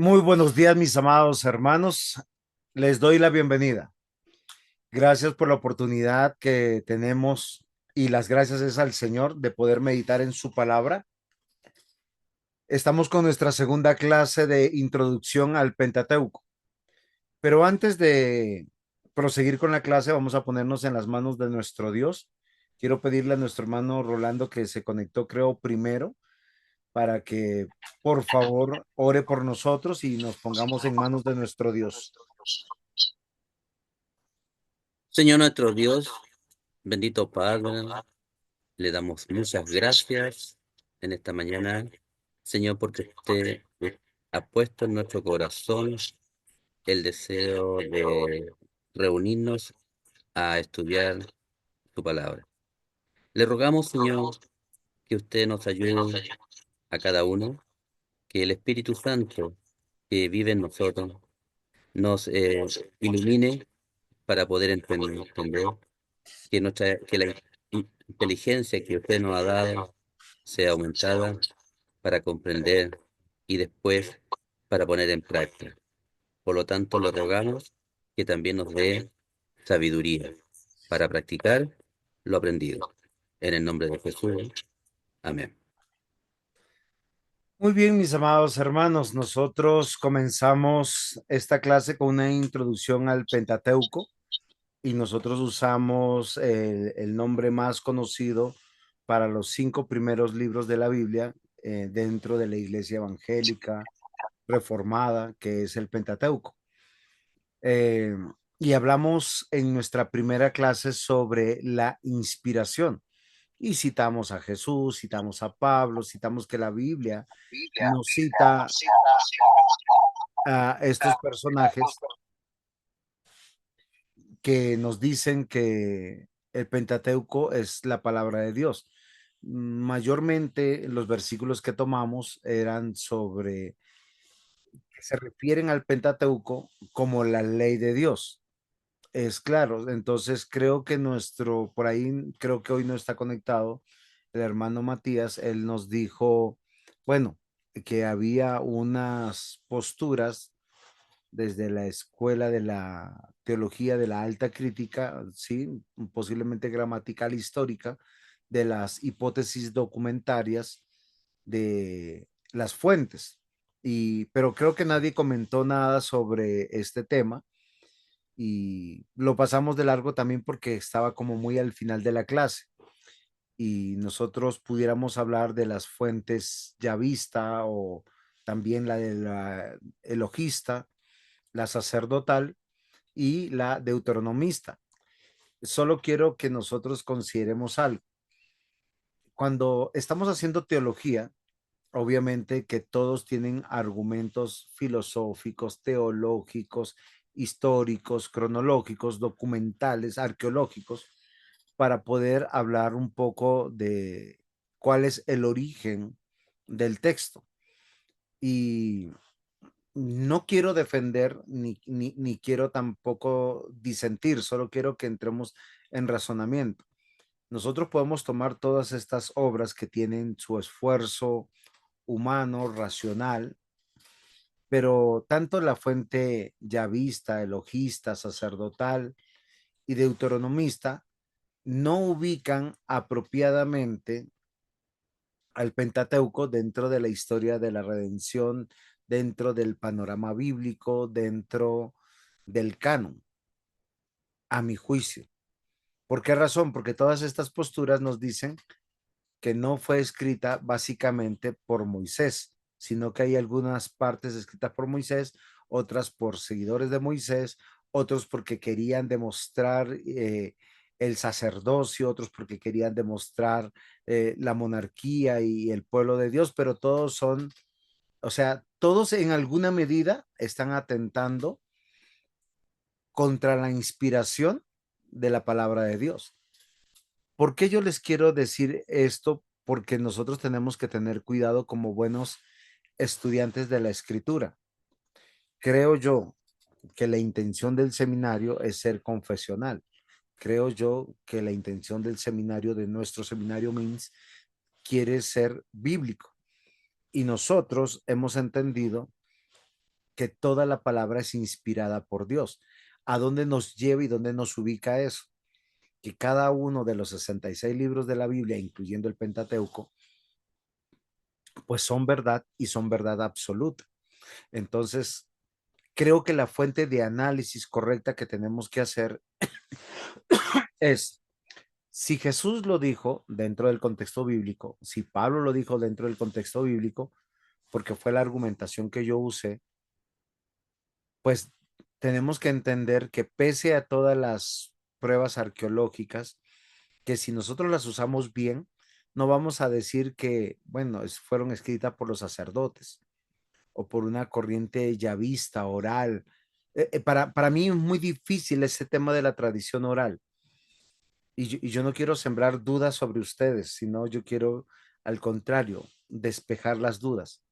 Muy buenos días, mis amados hermanos. Les doy la bienvenida. Gracias por la oportunidad que tenemos y las gracias es al Señor de poder meditar en su palabra. Estamos con nuestra segunda clase de introducción al Pentateuco. Pero antes de proseguir con la clase, vamos a ponernos en las manos de nuestro Dios. Quiero pedirle a nuestro hermano Rolando que se conectó, creo, primero, para que por favor ore por nosotros y nos pongamos en manos de nuestro Dios. Señor nuestro Dios, bendito Padre, le damos muchas gracias en esta mañana, Señor, porque usted ha puesto en nuestro corazón el deseo de reunirnos a estudiar tu palabra. Le rogamos, Señor, que usted nos ayude a cada uno, que el Espíritu Santo que vive en nosotros nos ilumine para poder entender que la inteligencia que usted nos ha dado sea aumentada para comprender y después para poner en práctica. Por lo tanto, le rogamos que también nos dé sabiduría para practicar lo aprendido. En el nombre de Jesús. Amén. Muy bien, mis amados hermanos, nosotros comenzamos esta clase con una introducción al Pentateuco y nosotros usamos el nombre más conocido para los 5 primeros libros de la Biblia dentro de la Iglesia Evangélica Reformada, que es el Pentateuco. Eh, y hablamos en nuestra primera clase sobre la inspiración y citamos a Jesús, citamos a Pablo, citamos que la Biblia nos cita a estos personajes que nos dicen que el Pentateuco es la palabra de Dios. Mayormente los versículos que tomamos eran sobre, que se refieren al Pentateuco como la ley de Dios. Es claro, entonces creo que por ahí, creo que hoy no está conectado el hermano Matías, él nos dijo, bueno, que había unas posturas desde la escuela de la teología de la alta crítica, sí, posiblemente gramatical histórica, de las hipótesis documentarias de las fuentes. Pero creo que nadie comentó nada sobre este tema y lo pasamos de largo también porque estaba como muy al final de la clase y nosotros pudiéramos hablar de las fuentes yavista o también la de la elogista, la sacerdotal y la deuteronomista. Solo quiero que nosotros consideremos algo. Cuando estamos haciendo teología, obviamente que todos tienen argumentos filosóficos, teológicos, históricos, cronológicos, documentales, arqueológicos, para poder hablar un poco de cuál es el origen del texto. Y no quiero defender ni quiero tampoco disentir, solo quiero que entremos en razonamiento. Nosotros podemos tomar todas estas obras que tienen su esfuerzo humano, racional, pero tanto la fuente yavista, elogista, sacerdotal y deuteronomista no ubican apropiadamente al Pentateuco dentro de la historia de la redención, dentro del panorama bíblico, dentro del canon, a mi juicio. ¿Por qué razón? Porque todas estas posturas nos dicen que no fue escrita básicamente por Moisés, sino que hay algunas partes escritas por Moisés, otras por seguidores de Moisés, otros porque querían demostrar el sacerdocio, otros porque querían demostrar la monarquía y el pueblo de Dios, pero todos son, o sea, todos en alguna medida están atentando contra la inspiración de la palabra de Dios. ¿Por qué yo les quiero decir esto? Porque nosotros tenemos que tener cuidado como buenos estudiantes de la escritura. Creo yo que la intención del seminario es ser confesional. Creo yo que la intención del seminario, de nuestro seminario MINS, quiere ser bíblico. Y nosotros hemos entendido que toda la palabra es inspirada por Dios. ¿A dónde nos lleva y dónde nos ubica eso? Que cada uno de los 66 libros de la Biblia, incluyendo el Pentateuco, pues son verdad y son verdad absoluta. Entonces, creo que la fuente de análisis correcta que tenemos que hacer es, si Jesús lo dijo dentro del contexto bíblico, si Pablo lo dijo dentro del contexto bíblico, porque fue la argumentación que yo usé, pues tenemos que entender que pese a todas las pruebas arqueológicas, que si nosotros las usamos bien, no vamos a decir que, bueno, fueron escritas por los sacerdotes o por una corriente yavista oral. Para mí es muy difícil ese tema de la tradición oral y yo no quiero sembrar dudas sobre ustedes, sino yo quiero, al contrario, despejar las dudas.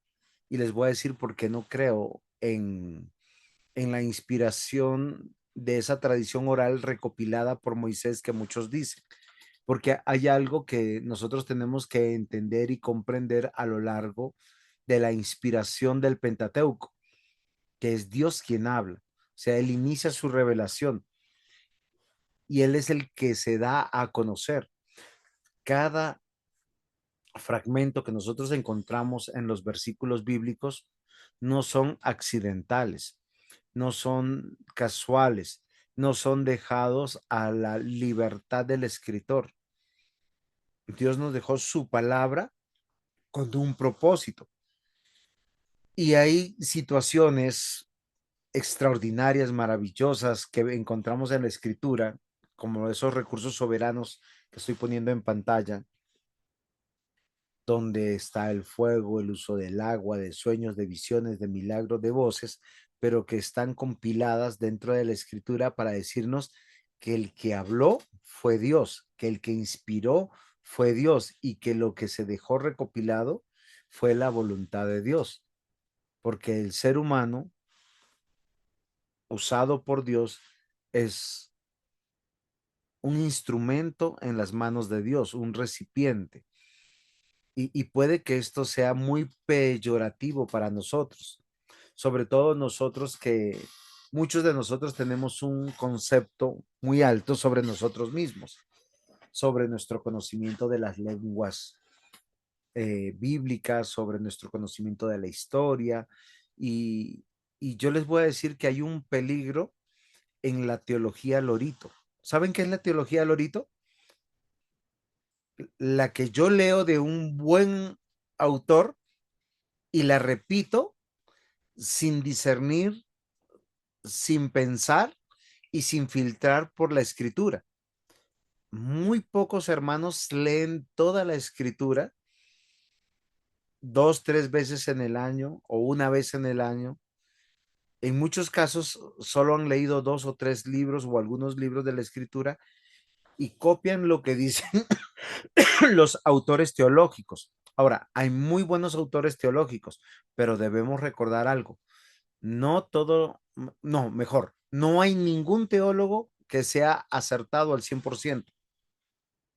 Y les voy a decir por qué no creo en la inspiración de esa tradición oral recopilada por Moisés que muchos dicen, porque hay algo que nosotros tenemos que entender y comprender a lo largo de la inspiración del Pentateuco, que es Dios quien habla. O sea, Él inicia su revelación y Él es el que se da a conocer. Cada fragmento que nosotros encontramos en los versículos bíblicos no son accidentales, no son casuales, no son dejados a la libertad del escritor. Dios nos dejó su palabra con un propósito. Y hay situaciones extraordinarias, maravillosas que encontramos en la escritura, como esos recursos soberanos que estoy poniendo en pantalla, donde está el fuego, el uso del agua, de sueños, de visiones, de milagros, de voces, pero que están compiladas dentro de la escritura para decirnos que el que habló fue Dios, que el que inspiró fue Dios y que lo que se dejó recopilado fue la voluntad de Dios, porque el ser humano usado por Dios es un instrumento en las manos de Dios, un recipiente. Y puede que esto sea muy peyorativo para nosotros, sobre todo nosotros que muchos de nosotros tenemos un concepto muy alto sobre nosotros mismos, sobre nuestro conocimiento de las lenguas bíblicas, sobre nuestro conocimiento de la historia. Y, y yo les voy a decir que hay un peligro en la teología lorito. ¿Saben qué es la teología lorito? La que yo leo de un buen autor y la repito sin discernir, sin pensar y sin filtrar por la escritura. Muy pocos hermanos leen toda la escritura dos, tres veces en el año o una vez en el año. En muchos casos solo han leído dos o tres libros o algunos libros de la escritura y copian lo que dicen los autores teológicos. Ahora, hay muy buenos autores teológicos, pero debemos recordar algo. No todo, no, mejor, no hay ningún teólogo que sea acertado al 100%,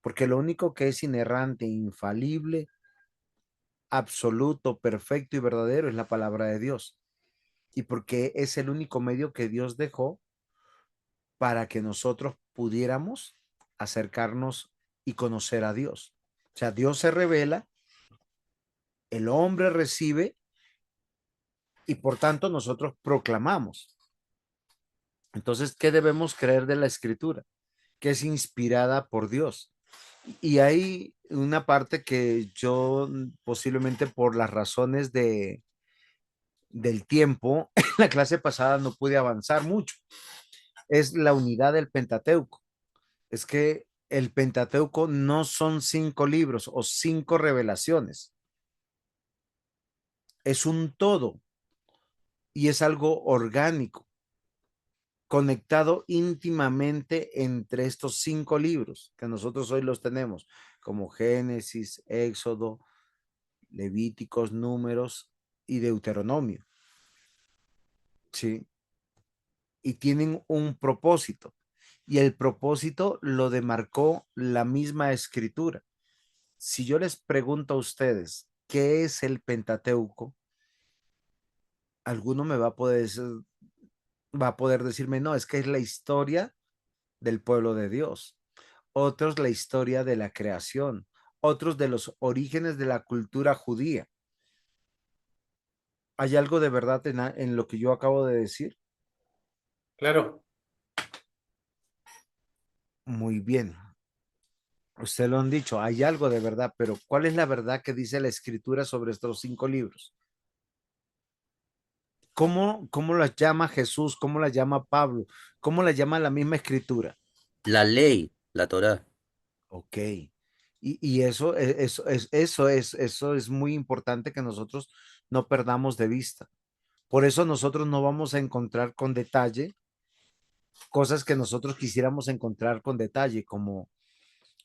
porque lo único que es inerrante, infalible, absoluto, perfecto y verdadero es la palabra de Dios. Y porque es el único medio que Dios dejó para que nosotros pudiéramos acercarnos y conocer a Dios. O sea, Dios se revela, el hombre recibe y por tanto nosotros proclamamos. Entonces, ¿qué debemos creer de la escritura? Que es inspirada por Dios. Y hay una parte que yo posiblemente por las razones del tiempo, en la clase pasada no pude avanzar mucho. Es la unidad del Pentateuco. Es que el Pentateuco no son 5 libros o 5 revelaciones. Es un todo y es algo orgánico, conectado íntimamente entre estos 5 libros que nosotros hoy los tenemos, como Génesis, Éxodo, Levíticos, Números y Deuteronomio, ¿sí? Y tienen un propósito. Y el propósito lo demarcó la misma escritura. Si yo les pregunto a ustedes, ¿qué es el Pentateuco? Alguno me va a poder decirme, no, es que es la historia del pueblo de Dios. Otros la historia de la creación. Otros de los orígenes de la cultura judía. ¿Hay algo de verdad en lo que yo acabo de decir? Claro, Muy bien. Usted lo han dicho, hay algo de verdad, pero ¿cuál es la verdad que dice la escritura sobre estos 5 libros? ¿Cómo las llama Jesús? ¿Cómo las llama Pablo? ¿Cómo las llama la misma escritura? La ley, la Torá. Ok. Y eso es muy importante que nosotros no perdamos de vista. Por eso nosotros no vamos a encontrar con detalle cosas que nosotros quisiéramos encontrar con detalle, como,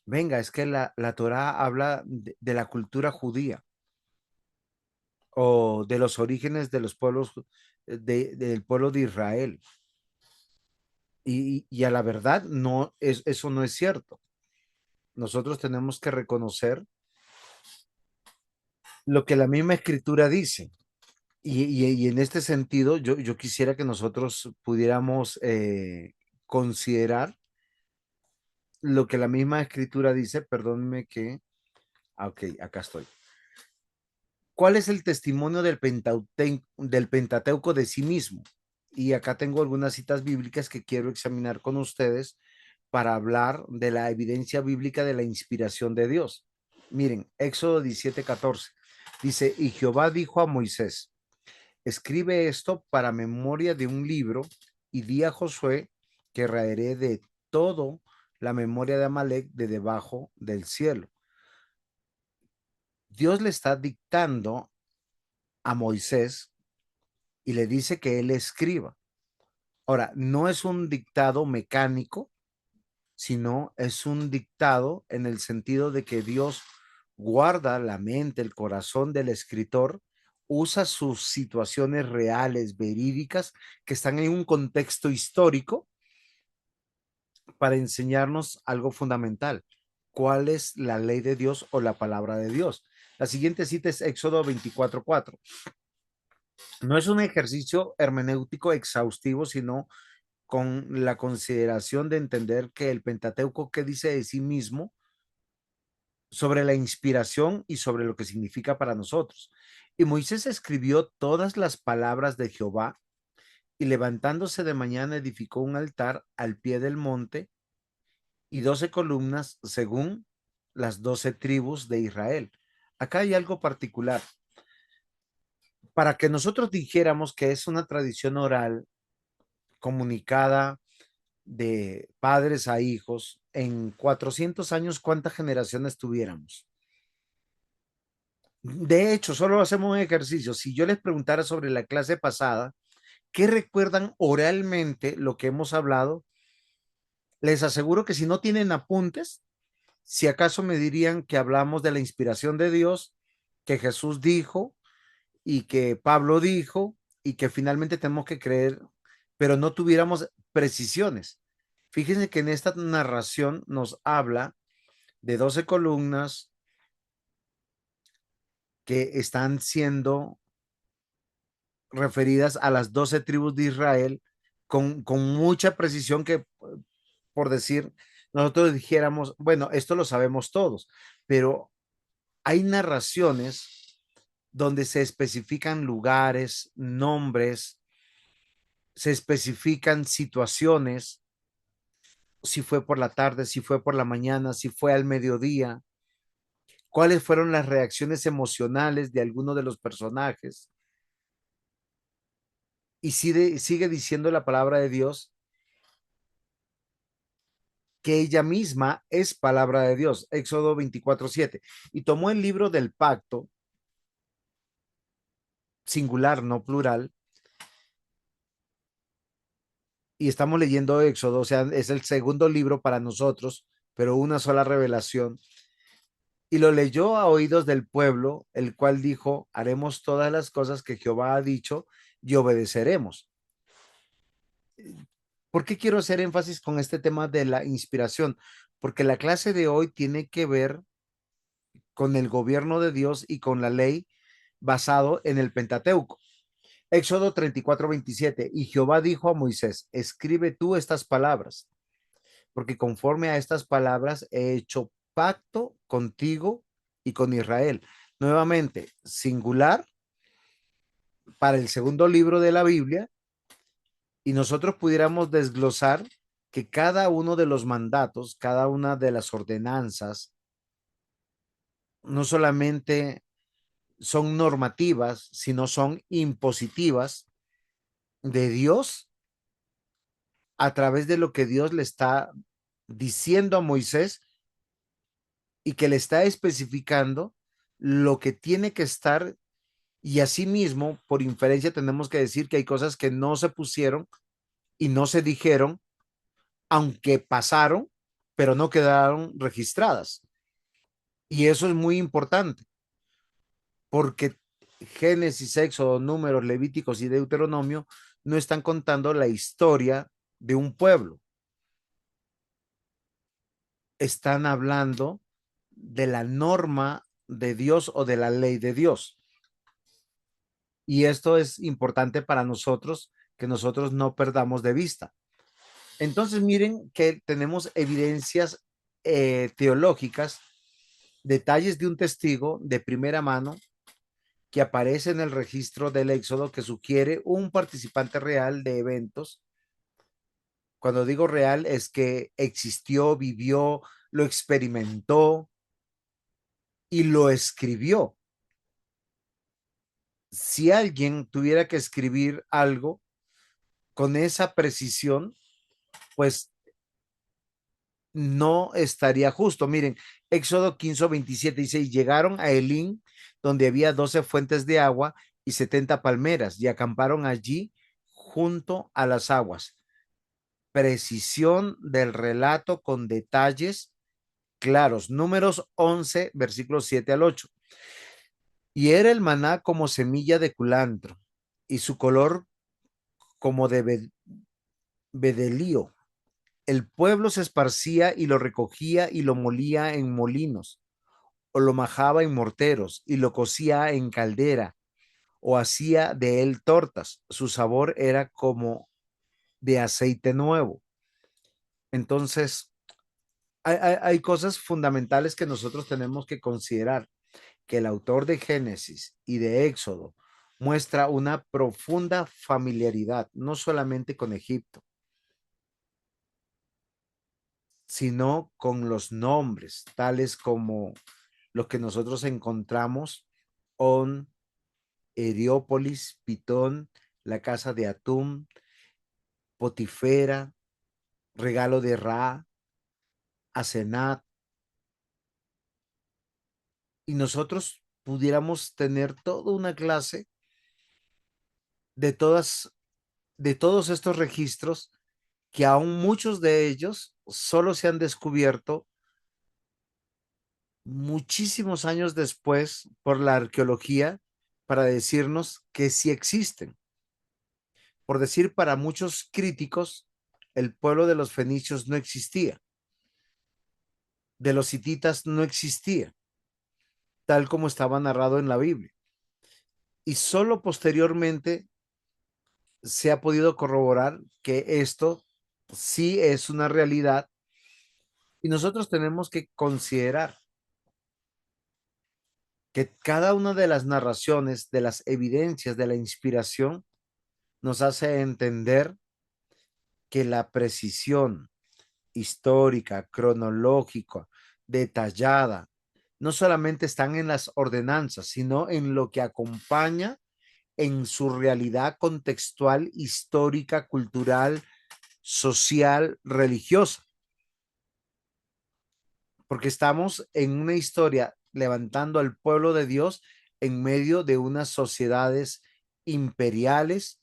venga, es que la Torá habla de la cultura judía o de los orígenes de los pueblos, del pueblo de Israel. Y a la verdad, eso no es cierto. Nosotros tenemos que reconocer lo que la misma escritura dice. Y en este sentido, yo quisiera que nosotros pudiéramos considerar lo que la misma escritura dice. Perdónme que, ok, acá estoy. ¿Cuál es el testimonio del Pentateuco de sí mismo? Y acá tengo algunas citas bíblicas que quiero examinar con ustedes para hablar de la evidencia bíblica de la inspiración de Dios. Miren, Éxodo 17:14 dice, y Jehová dijo a Moisés, escribe esto para memoria de un libro y di a Josué que raeré de todo la memoria de Amalek de debajo del cielo. Dios le está dictando a Moisés y le dice que él escriba. Ahora, no es un dictado mecánico, sino es un dictado en el sentido de que Dios guarda la mente, el corazón del escritor, usa sus situaciones reales, verídicas, que están en un contexto histórico para enseñarnos algo fundamental. ¿Cuál es la ley de Dios o la palabra de Dios? La siguiente cita es Éxodo 24:4. No es un ejercicio hermenéutico exhaustivo, sino con la consideración de entender que el Pentateuco, que dice de sí mismo sobre la inspiración y sobre lo que significa para nosotros. Y Moisés escribió todas las palabras de Jehová y levantándose de mañana edificó un altar al pie del monte y 12 columnas según las 12 tribus de Israel. Acá hay algo particular. Para que nosotros dijéramos que es una tradición oral comunicada de padres a hijos, en 400 años, ¿cuántas generaciones tuviéramos? De hecho, solo hacemos un ejercicio. Si yo les preguntara sobre la clase pasada, ¿qué recuerdan oralmente lo que hemos hablado? Les aseguro que si no tienen apuntes, si acaso me dirían que hablamos de la inspiración de Dios, que Jesús dijo y que Pablo dijo y que finalmente tenemos que creer, pero no tuviéramos precisiones. Fíjense que en esta narración nos habla de 12 columnas que están siendo referidas a las 12 tribus de Israel con mucha precisión que, por decir, nosotros dijéramos, bueno, esto lo sabemos todos, pero hay narraciones donde se especifican lugares, nombres, se especifican situaciones, si fue por la tarde, si fue por la mañana, si fue al mediodía, cuáles fueron las reacciones emocionales de alguno de los personajes. Y sigue diciendo la palabra de Dios que ella misma es palabra de Dios. Éxodo 24:7. Y tomó el libro del pacto, singular, no plural, y estamos leyendo Éxodo, o sea, es el segundo libro para nosotros, pero una sola revelación. Y lo leyó a oídos del pueblo, el cual dijo, haremos todas las cosas que Jehová ha dicho y obedeceremos. ¿Por qué quiero hacer énfasis con este tema de la inspiración? Porque la clase de hoy tiene que ver con el gobierno de Dios y con la ley basado en el Pentateuco. Éxodo 34:27. Y Jehová dijo a Moisés, escribe tú estas palabras, porque conforme a estas palabras he hecho pacto contigo y con Israel. Nuevamente, singular para el segundo libro de la Biblia, y nosotros pudiéramos desglosar que cada uno de los mandatos, cada una de las ordenanzas, no solamente son normativas, sino son impositivas de Dios a través de lo que Dios le está diciendo a Moisés y que le está especificando lo que tiene que estar, y asimismo, por inferencia, tenemos que decir que hay cosas que no se pusieron y no se dijeron, aunque pasaron, pero no quedaron registradas. Y eso es muy importante, porque Génesis, Éxodo, Números, Levíticos y Deuteronomio no están contando la historia de un pueblo, están hablando de la norma de Dios o de la ley de Dios. Y esto es importante para nosotros, que nosotros no perdamos de vista. Entonces, miren que tenemos evidencias teológicas, detalles de un testigo de primera mano que aparece en el registro del Éxodo que sugiere un participante real de eventos. Cuando digo real es que existió, vivió, lo experimentó y lo escribió. Si alguien tuviera que escribir algo con esa precisión, pues no estaría justo. Miren, Éxodo 15:27 dice, y llegaron a Elín, donde había 12 fuentes de agua y 70 palmeras, y acamparon allí junto a las aguas. Precisión del relato con detalles claros. Números 11, versículos 7 al 8. Y era el maná como semilla de culantro, y su color como de bedelío. El pueblo se esparcía y lo recogía y lo molía en molinos, o lo majaba en morteros y lo cocía en caldera, o hacía de él tortas. Su sabor era como de aceite nuevo. Entonces, hay cosas fundamentales que nosotros tenemos que considerar, que el autor de Génesis y de Éxodo muestra una profunda familiaridad, no solamente con Egipto, sino con los nombres, tales como los que nosotros encontramos: On, Heliópolis, Pitón, la casa de Atum, Potifera, regalo de Ra, Asenat, y nosotros pudiéramos tener toda una clase de de todos estos registros, que aún muchos de ellos solo se han descubierto muchísimos años después por la arqueología, para decirnos que sí existen. Por decir, para muchos críticos, el pueblo de los fenicios no existía, de los hititas no existía, tal como estaba narrado en la Biblia. Y solo posteriormente se ha podido corroborar que esto sí es una realidad, y nosotros tenemos que considerar que cada una de las narraciones, de las evidencias, de la inspiración, nos hace entender que la precisión histórica, cronológica, detallada, no solamente están en las ordenanzas, sino en lo que acompaña en su realidad contextual, histórica, cultural, social, religiosa, porque estamos en una historia levantando al pueblo de Dios en medio de unas sociedades imperiales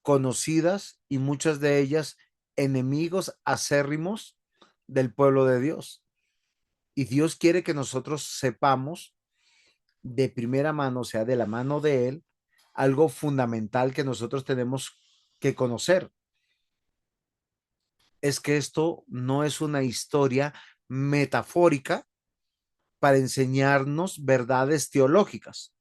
conocidas, y muchas de ellas enemigos acérrimos del pueblo de Dios. Y Dios quiere que nosotros sepamos de primera mano, o sea, de la mano de Él, algo fundamental que nosotros tenemos que conocer. Es que esto no es una historia metafórica para enseñarnos verdades teológicas.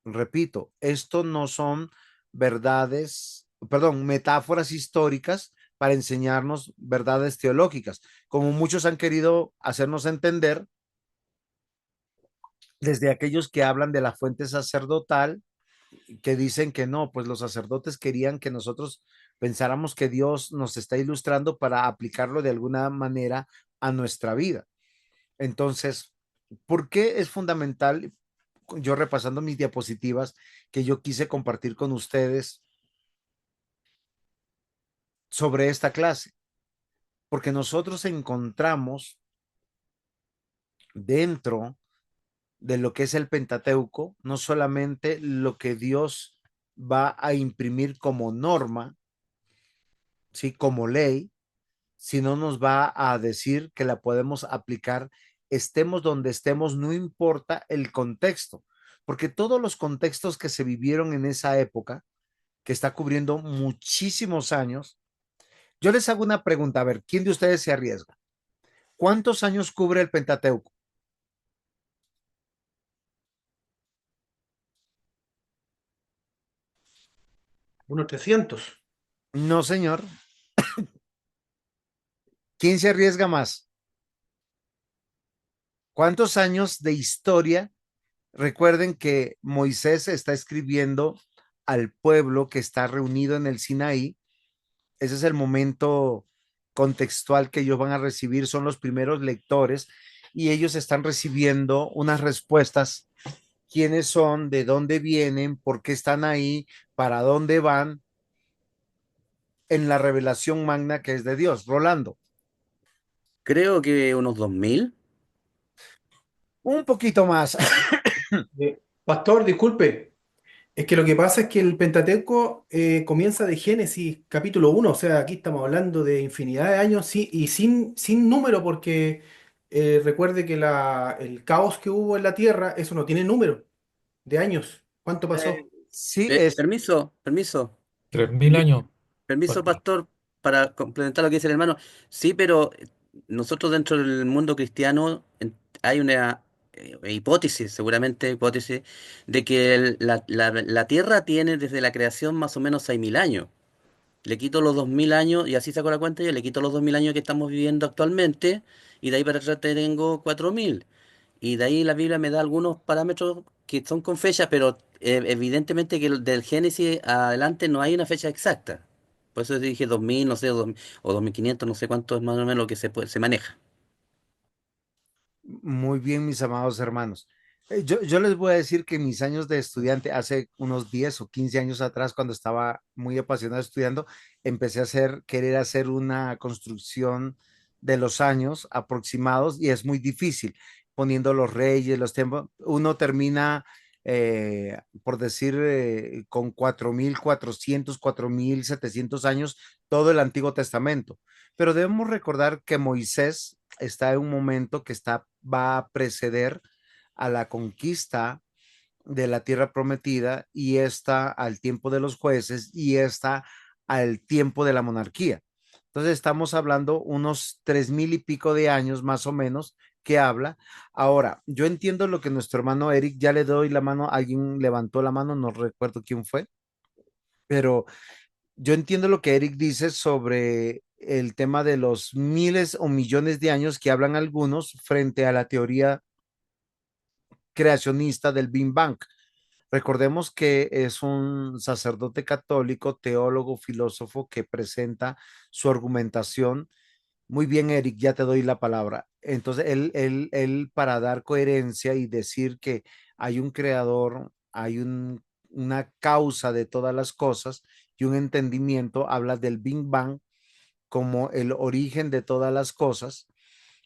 repito, esto no son verdades, perdón, metáforas históricas para enseñarnos verdades teológicas, como muchos han querido hacernos entender desde aquellos que hablan de la fuente sacerdotal, que dicen que no, pues los sacerdotes querían que nosotros pensáramos que Dios nos está ilustrando para aplicarlo de alguna manera a nuestra vida. Entonces, ¿por qué es fundamental? Yo repasando mis diapositivas que yo quise compartir con ustedes sobre esta clase, porque nosotros encontramos dentro de lo que es el Pentateuco, no solamente lo que Dios va a imprimir como norma, ¿sí? Como ley, sino nos va a decir que la podemos aplicar, estemos donde estemos, no importa el contexto, porque todos los contextos que se vivieron en esa época, que está cubriendo muchísimos años, yo les hago una pregunta, a ver, ¿quién de ustedes se arriesga? ¿Cuántos años cubre el Pentateuco? Unos 300. No, señor. ¿Quién se arriesga más? ¿Cuántos años de historia? Recuerden que Moisés está escribiendo al pueblo que está reunido en el Sinaí. Ese es el momento contextual que ellos van a recibir, son los primeros lectores y ellos están recibiendo unas respuestas. ¿Quiénes son? ¿De dónde vienen? ¿Por qué están ahí? ¿Para dónde van? En la revelación magna que es de Dios. Rolando, Creo que unos 2000. un poquito más. Pastor, disculpe, es que lo que pasa es que el Pentateuco comienza de Génesis capítulo 1, o sea, aquí estamos hablando de infinidad de años sí, y sin número, porque recuerde que el caos que hubo en la tierra, eso no tiene número de años. ¿Cuánto pasó? Sí, es Permiso, permiso. 3000 años, Permiso, pastor. pastor, para complementar lo que dice el hermano. Sí, pero nosotros dentro del mundo cristiano hay una hipótesis, seguramente hipótesis, de que la Tierra tiene desde la creación más o menos 6000 años. Le quito los 2000 años, y así saco la cuenta yo, le quito los 2000 años que estamos viviendo actualmente, y de ahí para atrás tengo 4000. Y de ahí la Biblia me da algunos parámetros que son con fechas, pero evidentemente que del Génesis adelante no hay una fecha exacta. Por eso dije 2000, no sé, o 2500, no sé cuánto es más o menos lo que se maneja. muy bien, mis amados hermanos. Yo les voy a decir que mis años de estudiante, hace unos 10 o 15 años atrás, cuando estaba muy apasionado estudiando, empecé a querer hacer una construcción de los años aproximados y es muy difícil, poniendo los reyes, los tiempos. Uno termina, por decir, con 4400, 4700 años, todo el Antiguo Testamento. Pero debemos recordar que Moisés está en un momento que va a preceder a la conquista de la tierra prometida y está al tiempo de los jueces y está al tiempo de la monarquía. Entonces estamos hablando unos 3000 y pico de años más o menos que habla. Ahora, yo entiendo lo que nuestro hermano Eric, ya le doy la mano, alguien levantó la mano, no recuerdo quién fue, pero yo entiendo lo que Eric dice sobre el tema de los miles o millones de años que hablan algunos frente a la teoría creacionista del Big Bang. Recordemos que es un sacerdote católico, teólogo, filósofo que presenta su argumentación. Muy bien, Eric, ya te doy la palabra. Entonces, él para dar coherencia y decir que hay un creador, hay una causa de todas las cosas y un entendimiento, habla del Big Bang como el origen de todas las cosas,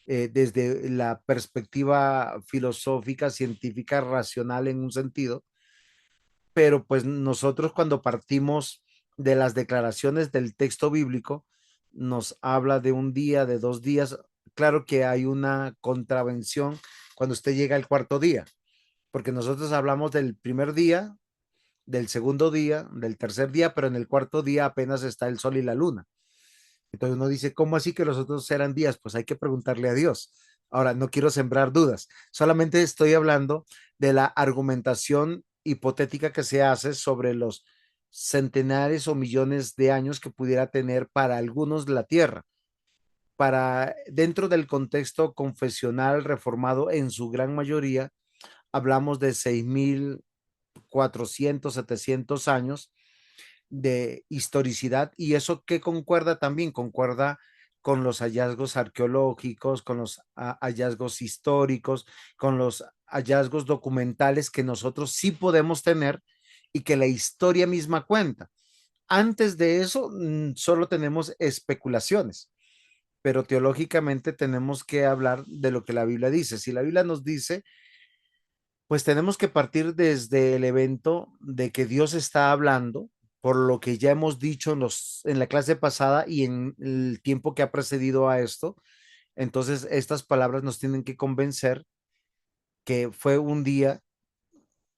desde la perspectiva filosófica, científica, racional en un sentido, pero pues nosotros cuando partimos de las declaraciones del texto bíblico, nos habla de un día, de 2 días. Claro que hay una contravención cuando usted llega al cuarto día, porque nosotros hablamos del primer día, del segundo día, del tercer día, pero en el cuarto día apenas está el sol y la luna. Entonces uno dice, ¿cómo así que los otros eran días? Pues hay que preguntarle a Dios. Ahora, no quiero sembrar dudas, solamente estoy hablando de la argumentación hipotética que se hace sobre los centenares o millones de años que pudiera tener para algunos la Tierra. Para dentro del contexto confesional reformado, en su gran mayoría, hablamos de 6.400, 700 años de historicidad, y eso que concuerda también, concuerda con los hallazgos arqueológicos, con los hallazgos históricos, con los hallazgos documentales que nosotros sí podemos tener y que la historia misma cuenta. Antes de eso, solo tenemos especulaciones, pero teológicamente tenemos que hablar de lo que la Biblia dice. Si la Biblia nos dice, pues tenemos que partir desde el evento de que Dios está hablando, por lo que ya hemos dicho en la clase pasada y en el tiempo que ha precedido a esto. Entonces, estas palabras nos tienen que convencer que fue un día,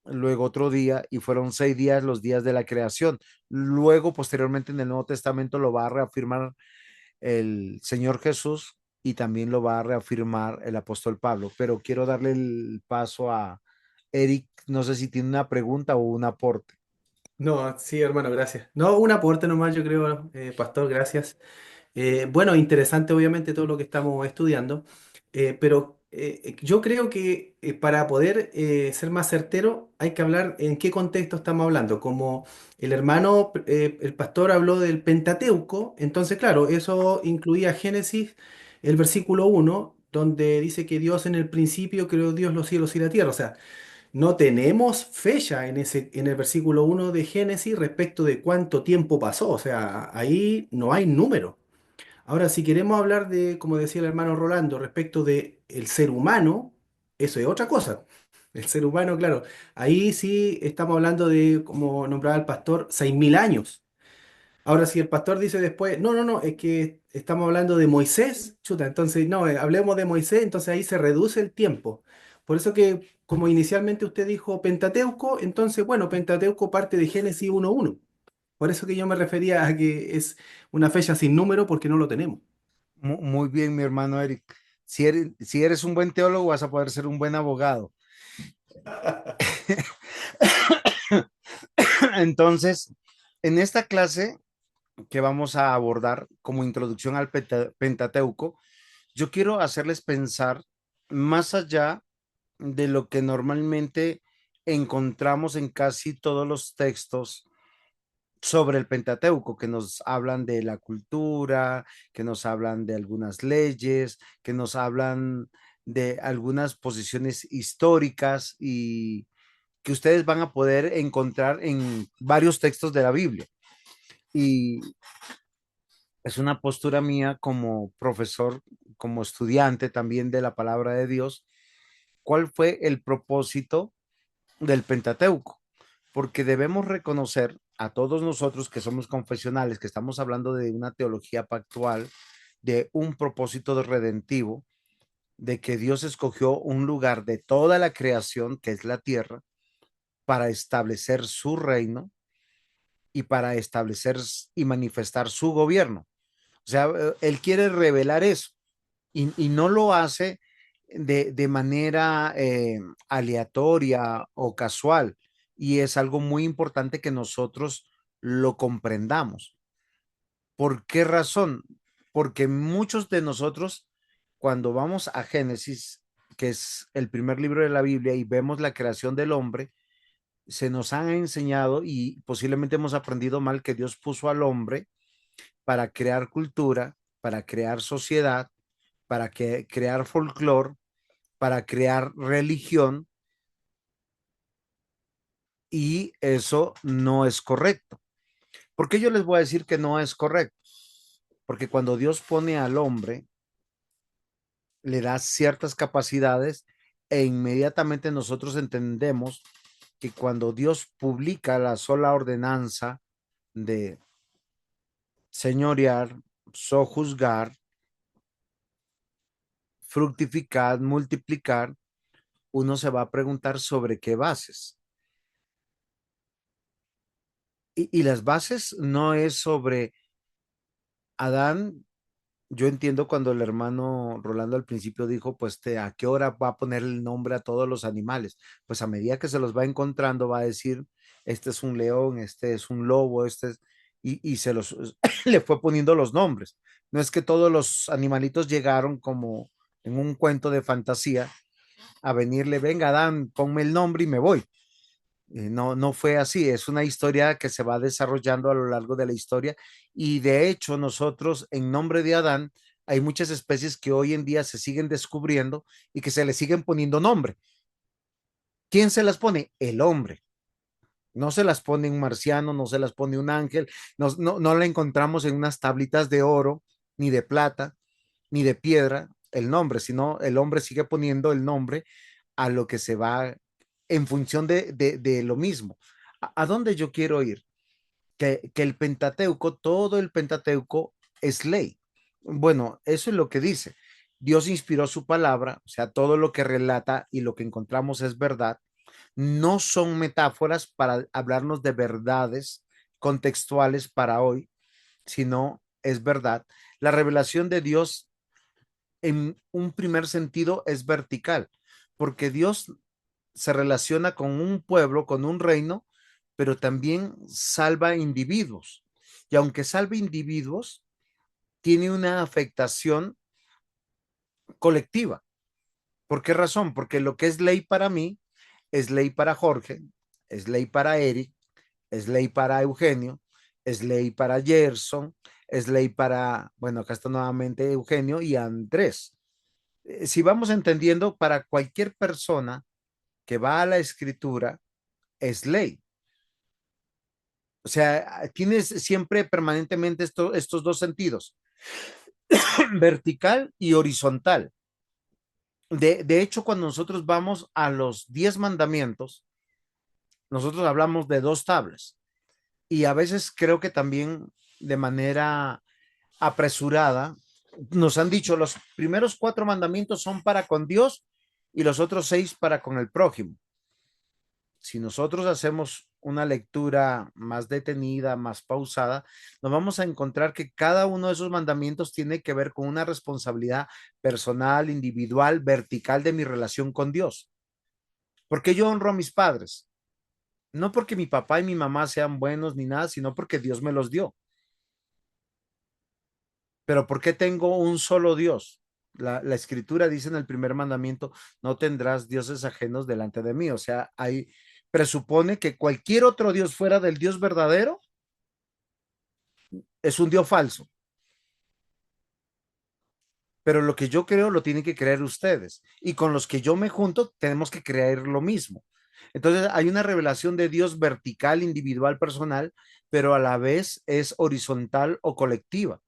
luego otro día, y fueron 6 días los días de la creación. Luego, posteriormente, en el Nuevo Testamento lo va a reafirmar el Señor Jesús y también lo va a reafirmar el apóstol Pablo. Pero quiero darle el paso a Eric, no sé si tiene una pregunta o un aporte. No, sí, hermano, gracias. No, un aporte nomás, yo creo, pastor, gracias. Bueno, interesante obviamente todo lo que estamos estudiando, pero yo creo que para poder ser más certero hay que hablar en qué contexto estamos hablando. Como el hermano, el pastor habló del Pentateuco, entonces claro, eso incluía Génesis, el versículo 1, donde dice que Dios en el principio creó Dios los cielos y la tierra. O sea, no tenemos fecha en el versículo 1 de Génesis respecto de cuánto tiempo pasó. O sea, ahí no hay número. Ahora, si queremos hablar de, como decía el hermano Rolando, respecto de el ser humano, eso es otra cosa. El ser humano, claro, ahí sí estamos hablando de, como nombraba el pastor, 6.000 años. Ahora, si el pastor dice después, no, no, no, es que estamos hablando de Moisés, chuta, entonces, no, hablemos de Moisés, entonces ahí se reduce el tiempo. Por eso que, como inicialmente usted dijo Pentateuco, entonces, bueno, Pentateuco parte de Génesis 1:1. Por eso que yo me refería a que es una fecha sin número porque no lo tenemos. Muy bien, mi hermano Eric. Si eres un buen teólogo, vas a poder ser un buen abogado. Entonces, en esta clase que vamos a abordar como introducción al Pentateuco, yo quiero hacerles pensar más allá de lo que normalmente encontramos en casi todos los textos sobre el Pentateuco, que nos hablan de la cultura, que nos hablan de algunas leyes, que nos hablan de algunas posiciones históricas y que ustedes van a poder encontrar en varios textos de la Biblia. Y es una postura mía como profesor, como estudiante también de la palabra de Dios. ¿Cuál fue el propósito del Pentateuco? Porque debemos reconocer a todos nosotros que somos confesionales, que estamos hablando de una teología pactual, de un propósito redentivo, de que Dios escogió un lugar de toda la creación, que es la tierra, para establecer su reino y para establecer y manifestar su gobierno. O sea, él quiere revelar eso y no lo hace de manera aleatoria o casual. Y es algo muy importante que nosotros lo comprendamos. ¿Por qué razón? Porque muchos de nosotros, cuando vamos a Génesis, que es el primer libro de la Biblia, y vemos la creación del hombre, se nos han enseñado y posiblemente hemos aprendido mal que Dios puso al hombre para crear cultura, para crear sociedad, para crear folclore, para crear religión, y eso no es correcto. ¿Por qué yo les voy a decir que no es correcto? Porque cuando Dios pone al hombre, le da ciertas capacidades e inmediatamente nosotros entendemos que cuando Dios publica la sola ordenanza de señorear, sojuzgar, fructificar, multiplicar, uno se va a preguntar sobre qué bases. Y las bases no es sobre Adán yo entiendo cuando el hermano Rolando al principio dijo, pues, ¿a qué hora va a poner el nombre a todos los animales? Pues a medida que se los va encontrando, va a decir, este es un león, este es un lobo, este es, y se los, le fue poniendo los nombres. No es que todos los animalitos llegaron como en un cuento de fantasía a venirle, venga, Adán, ponme el nombre y me voy. No, no fue así, es una historia que se va desarrollando a lo largo de la historia y de hecho nosotros en nombre de Adán hay muchas especies que hoy en día se siguen descubriendo y que se le siguen poniendo nombre. ¿Quién se las pone? El hombre. No se las pone un marciano, no se las pone un ángel, no la encontramos en unas tablitas de oro, ni de plata, ni de piedra, el nombre, sino el hombre sigue poniendo el nombre a lo que se va en función de lo mismo. ¿A dónde yo quiero ir? Que el Pentateuco, todo el Pentateuco es ley. Bueno, eso es lo que dice. Dios inspiró su palabra, o sea, todo lo que relata y lo que encontramos es verdad. No son metáforas para hablarnos de verdades contextuales para hoy, sino es verdad. La revelación de Dios en un primer sentido es vertical, porque Dios se relaciona con un pueblo, con un reino, pero también salva individuos. Y aunque salve individuos, tiene una afectación colectiva. ¿Por qué razón? Porque lo que es ley para mí es ley para Jorge, es ley para Eric, es ley para Eugenio, es ley para Gerson, es ley para, bueno, acá está nuevamente Eugenio y Andrés. Si vamos entendiendo, para cualquier persona que va a la escritura, es ley. O sea, tienes siempre permanentemente estos dos sentidos, vertical y horizontal. De hecho, cuando nosotros vamos a los 10 mandamientos, nosotros hablamos de dos tablas. Y a veces creo que también de manera apresurada nos han dicho los primeros 4 mandamientos son para con Dios y los otros 6 para con el prójimo. Si nosotros hacemos una lectura más detenida, más pausada, nos vamos a encontrar que cada uno de esos mandamientos tiene que ver con una responsabilidad personal, individual, vertical de mi relación con Dios. ¿Por qué yo honro a mis padres? No porque mi papá y mi mamá sean buenos ni nada, sino porque Dios me los dio. Pero ¿por qué tengo un solo Dios? La escritura dice en el primer mandamiento, no tendrás dioses ajenos delante de mí. O sea, ahí presupone que cualquier otro Dios fuera del Dios verdadero es un Dios falso. Pero lo que yo creo lo tienen que creer ustedes. Y con los que yo me junto, tenemos que creer lo mismo. Entonces hay una revelación de Dios vertical, individual, personal, pero a la vez es horizontal o colectiva.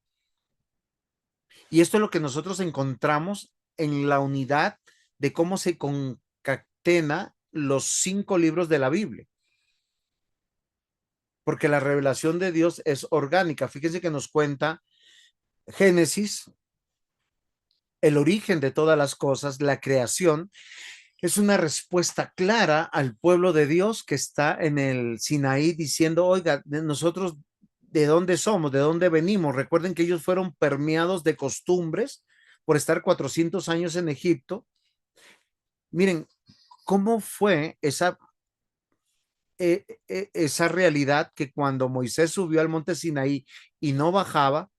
Y esto es lo que nosotros encontramos en la unidad de cómo se concatena los 5 libros de la Biblia. Porque la revelación de Dios es orgánica. Fíjense que nos cuenta Génesis, el origen de todas las cosas, la creación, es una respuesta clara al pueblo de Dios que está en el Sinaí diciendo, oiga, nosotros de dónde somos, de dónde venimos. Recuerden que ellos fueron permeados de costumbres por estar 400 años en Egipto. Miren, ¿cómo fue esa realidad que cuando Moisés subió al monte Sinaí y no bajaba,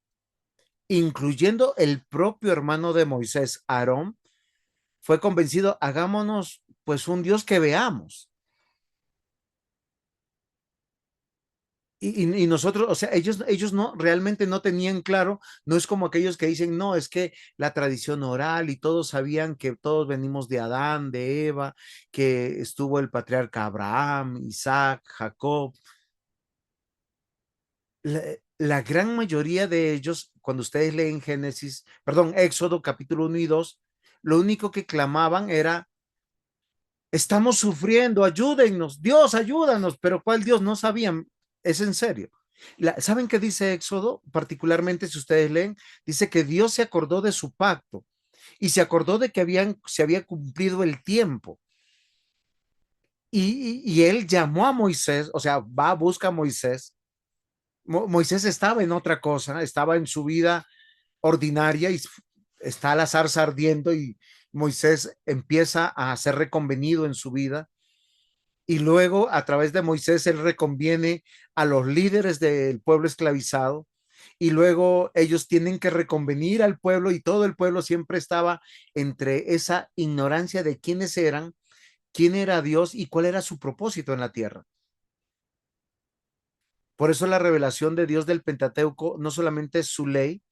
incluyendo el propio hermano de Moisés, Aarón, fue convencido, hagámonos pues un Dios que veamos. Y nosotros, o sea, ellos no realmente no tenían claro, no es como aquellos que dicen, no, es que la tradición oral y todos sabían que todos venimos de Adán, de Eva, que estuvo el patriarca Abraham, Isaac, Jacob. La gran mayoría de ellos, cuando ustedes leen Génesis, perdón, Éxodo capítulo 1 y 2, lo único que clamaban era, estamos sufriendo, ayúdennos, Dios, ayúdanos, pero ¿cuál Dios? No sabían, es en serio. ¿Saben qué dice Éxodo? Particularmente si ustedes leen, dice que Dios se acordó de su pacto y se acordó de que se había cumplido el tiempo. Y él llamó a Moisés, o sea, va, busca a Moisés. Moisés estaba en otra cosa, estaba en su vida ordinaria y está la zarza ardiendo y Moisés empieza a ser reconvenido en su vida y luego a través de Moisés él reconviene a los líderes del pueblo esclavizado y luego ellos tienen que reconvenir al pueblo y todo el pueblo siempre estaba entre esa ignorancia de quiénes eran, quién era Dios y cuál era su propósito en la tierra. Por eso la revelación de Dios del Pentateuco no solamente es su ley,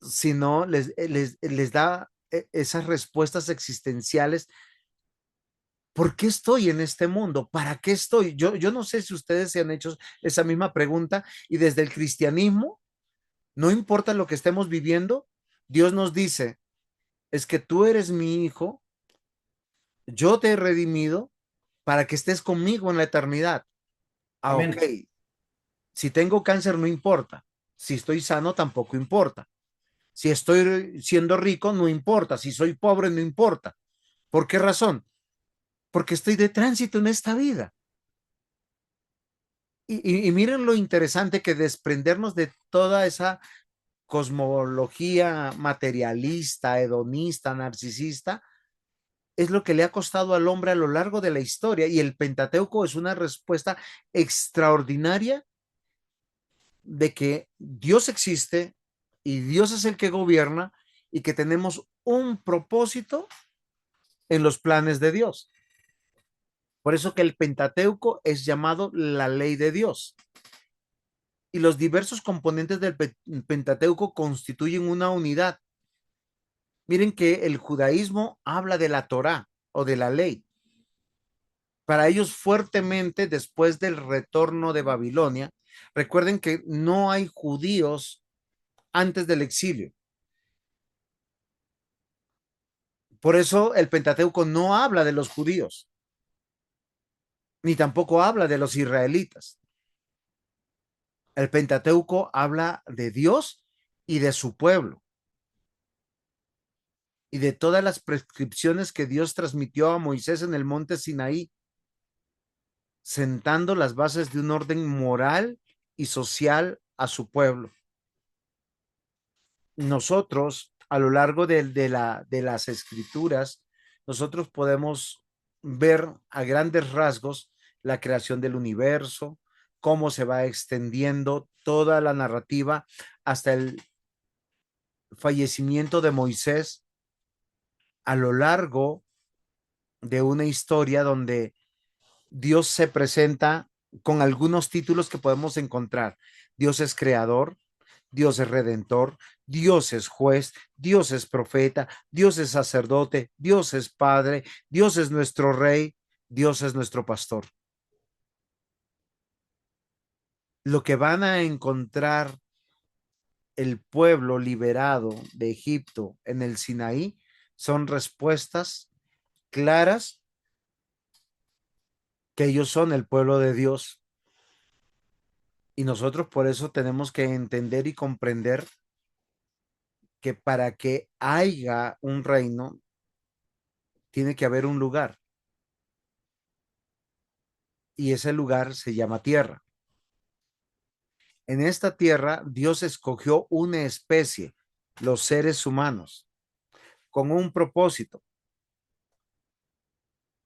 sino les da esas respuestas existenciales. ¿Por qué estoy en este mundo? ¿Para qué estoy? Yo no sé si ustedes se han hecho esa misma pregunta y desde el cristianismo, no importa lo que estemos viviendo, Dios nos dice, es que tú eres mi hijo, yo te he redimido para que estés conmigo en la eternidad. Ah, ok. Amén. Si tengo cáncer, no importa. Si estoy sano, tampoco importa. Si estoy siendo rico, no importa. Si soy pobre, no importa. ¿Por qué razón? Porque estoy de tránsito en esta vida. Y miren lo interesante que desprendernos de toda esa cosmología materialista, hedonista, narcisista, es lo que le ha costado al hombre a lo largo de la historia. Y el Pentateuco es una respuesta extraordinaria de que Dios existe y Dios es el que gobierna y que tenemos un propósito en los planes de Dios. Por eso que el Pentateuco es llamado la ley de Dios. Y los diversos componentes del Pentateuco constituyen una unidad. Miren que el judaísmo habla de la Torá o de la ley. Para ellos fuertemente después del retorno de Babilonia, recuerden que no hay judíos antes del exilio. Por eso el Pentateuco no habla de los judíos, ni tampoco habla de los israelitas. El Pentateuco habla de Dios y de su pueblo y de todas las prescripciones que Dios transmitió a Moisés en el monte Sinaí, sentando las bases de un orden moral y social a su pueblo. Nosotros, a lo largo de las escrituras, nosotros podemos ver a grandes rasgos la creación del universo, cómo se va extendiendo toda la narrativa hasta el fallecimiento de Moisés a lo largo de una historia donde Dios se presenta con algunos títulos que podemos encontrar. Dios es creador, Dios es redentor, Dios es juez, Dios es profeta, Dios es sacerdote, Dios es padre, Dios es nuestro rey, Dios es nuestro pastor. Lo que van a encontrar el pueblo liberado de Egipto en el Sinaí son respuestas claras que ellos son el pueblo de Dios. Y nosotros por eso tenemos que entender y comprender que para que haya un reino, tiene que haber un lugar. Y ese lugar se llama tierra. En esta tierra, Dios escogió una especie, los seres humanos, con un propósito: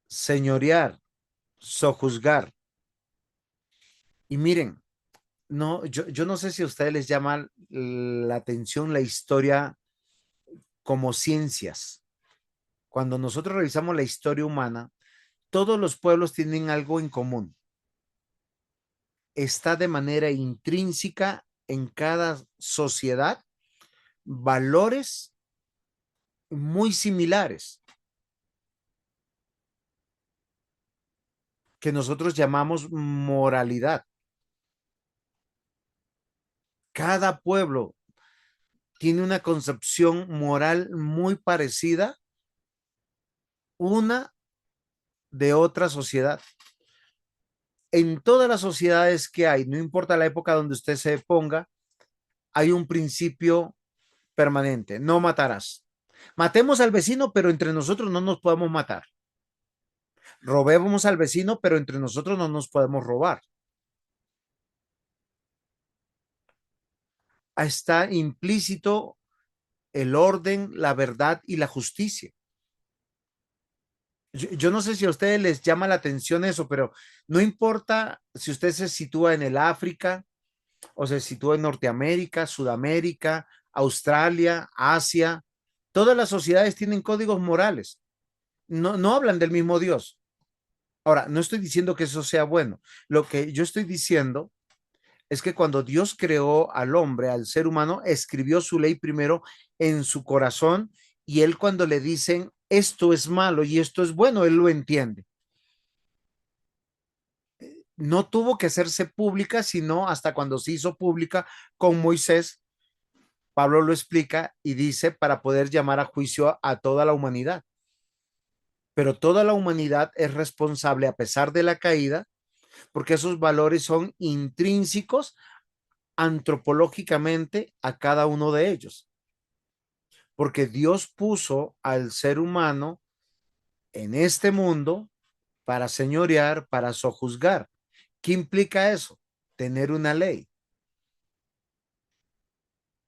señorear, sojuzgar. Y miren, no, yo no sé si a ustedes les llama la atención la historia como ciencias. Cuando nosotros revisamos la historia humana, todos los pueblos tienen algo en común. Está de manera intrínseca en cada sociedad valores muy similares que nosotros llamamos moralidad. Cada pueblo tiene una concepción moral muy parecida una de otra sociedad. En todas las sociedades que hay, no importa la época donde usted se ponga, hay un principio permanente: no matarás. Matemos al vecino, pero entre nosotros no nos podemos matar. Robemos al vecino, pero entre nosotros no nos podemos robar. está implícito el orden, la verdad y la justicia. Yo no sé si a ustedes les llama la atención eso, pero no importa si usted se sitúa en el África o se sitúa en Norteamérica, Sudamérica, Australia, Asia, todas las sociedades tienen códigos morales. No hablan del mismo Dios. Ahora, no estoy diciendo que eso sea bueno. Lo que yo estoy diciendo es que cuando Dios creó al hombre, al ser humano, escribió su ley primero en su corazón y él cuando le dicen esto es malo y esto es bueno, él lo entiende. No tuvo que hacerse pública, sino hasta cuando se hizo pública con Moisés. Pablo lo explica y dice para poder llamar a juicio a toda la humanidad. Pero toda la humanidad es responsable a pesar de la caída, porque esos valores son intrínsecos antropológicamente a cada uno de ellos. Porque Dios puso al ser humano en este mundo para señorear, para sojuzgar. ¿Qué implica eso? Tener una ley.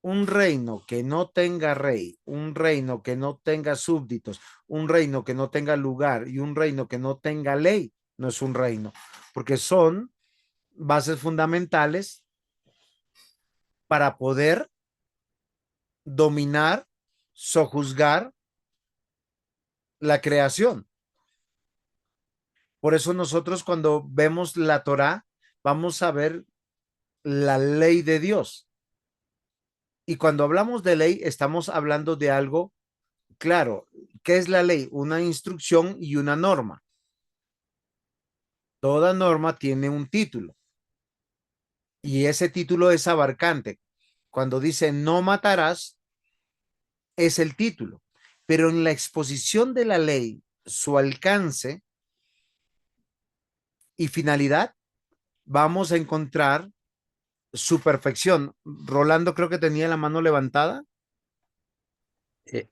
Un reino que no tenga rey, un reino que no tenga súbditos, un reino que no tenga lugar y un reino que no tenga ley, no es un reino, porque son bases fundamentales para poder dominar, sojuzgar la creación. Por eso nosotros cuando vemos la Torá, vamos a ver la ley de Dios. Y cuando hablamos de ley, estamos hablando de algo claro. ¿Qué es la ley? Una instrucción y una norma. Toda norma tiene un título y ese título es abarcante. Cuando dice no matarás, es el título. Pero en la exposición de la ley, su alcance y finalidad, vamos a encontrar su perfección. Rolando creo que tenía la mano levantada. Eh,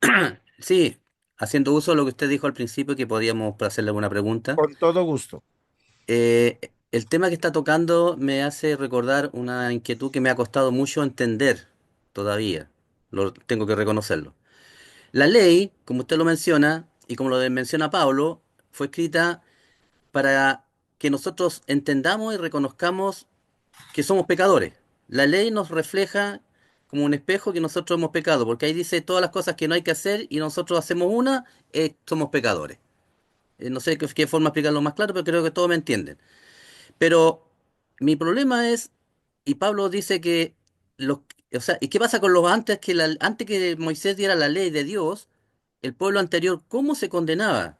sí, haciendo uso de lo que usted dijo al principio, que podíamos hacerle alguna pregunta. Con todo gusto. El tema que está tocando me hace recordar una inquietud que me ha costado mucho entender todavía. Tengo que reconocerlo. La ley, como usted lo menciona, y como lo menciona Pablo, fue escrita para que nosotros entendamos y reconozcamos que somos pecadores. La ley nos refleja como un espejo que nosotros hemos pecado, porque ahí dice todas las cosas que no hay que hacer y nosotros hacemos una, somos pecadores. No sé qué forma explicarlo más claro, pero creo que todos me entienden. Pero mi problema es, y Pablo dice que los, o sea, ¿y qué pasa con los antes que Moisés diera la ley de Dios, el pueblo anterior, cómo se condenaba?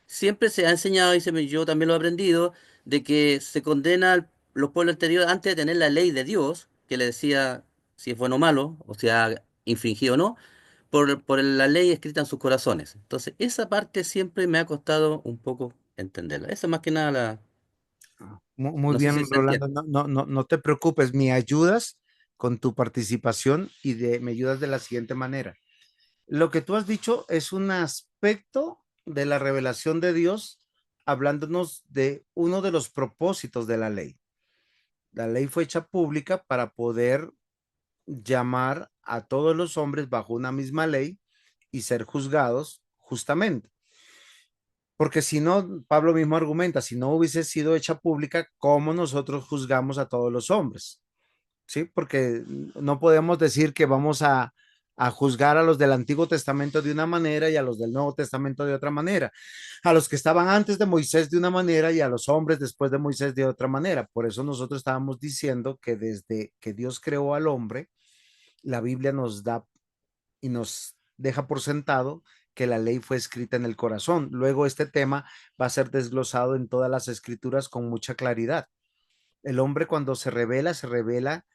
Siempre se ha enseñado, y yo también lo he aprendido, de que se condena los pueblos anteriores antes de tener la ley de Dios, que le decía si es bueno o malo, o si ha infringido o no, por la ley escrita en sus corazones. Entonces, esa parte siempre me ha costado un poco entenderla. Esa más que nada Muy no sé si bien, se Rolando. entiende. No te preocupes. Me ayudas con tu participación y me ayudas de la siguiente manera. Lo que tú has dicho es un aspecto de la revelación de Dios, hablándonos de uno de los propósitos de la ley. La ley fue hecha pública para poder llamar a todos los hombres bajo una misma ley y ser juzgados justamente. Porque si no, Pablo mismo argumenta, si no hubiese sido hecha pública, ¿cómo nosotros juzgamos a todos los hombres? ¿Sí? Porque no podemos decir que vamos a juzgar a los del Antiguo Testamento de una manera y a los del Nuevo Testamento de otra manera, a los que estaban antes de Moisés de una manera y a los hombres después de Moisés de otra manera. Por eso nosotros estábamos diciendo que desde que Dios creó al hombre, la Biblia nos da y nos deja por sentado que la ley fue escrita en el corazón. Luego este tema va a ser desglosado en todas las escrituras con mucha claridad. El hombre cuando se revela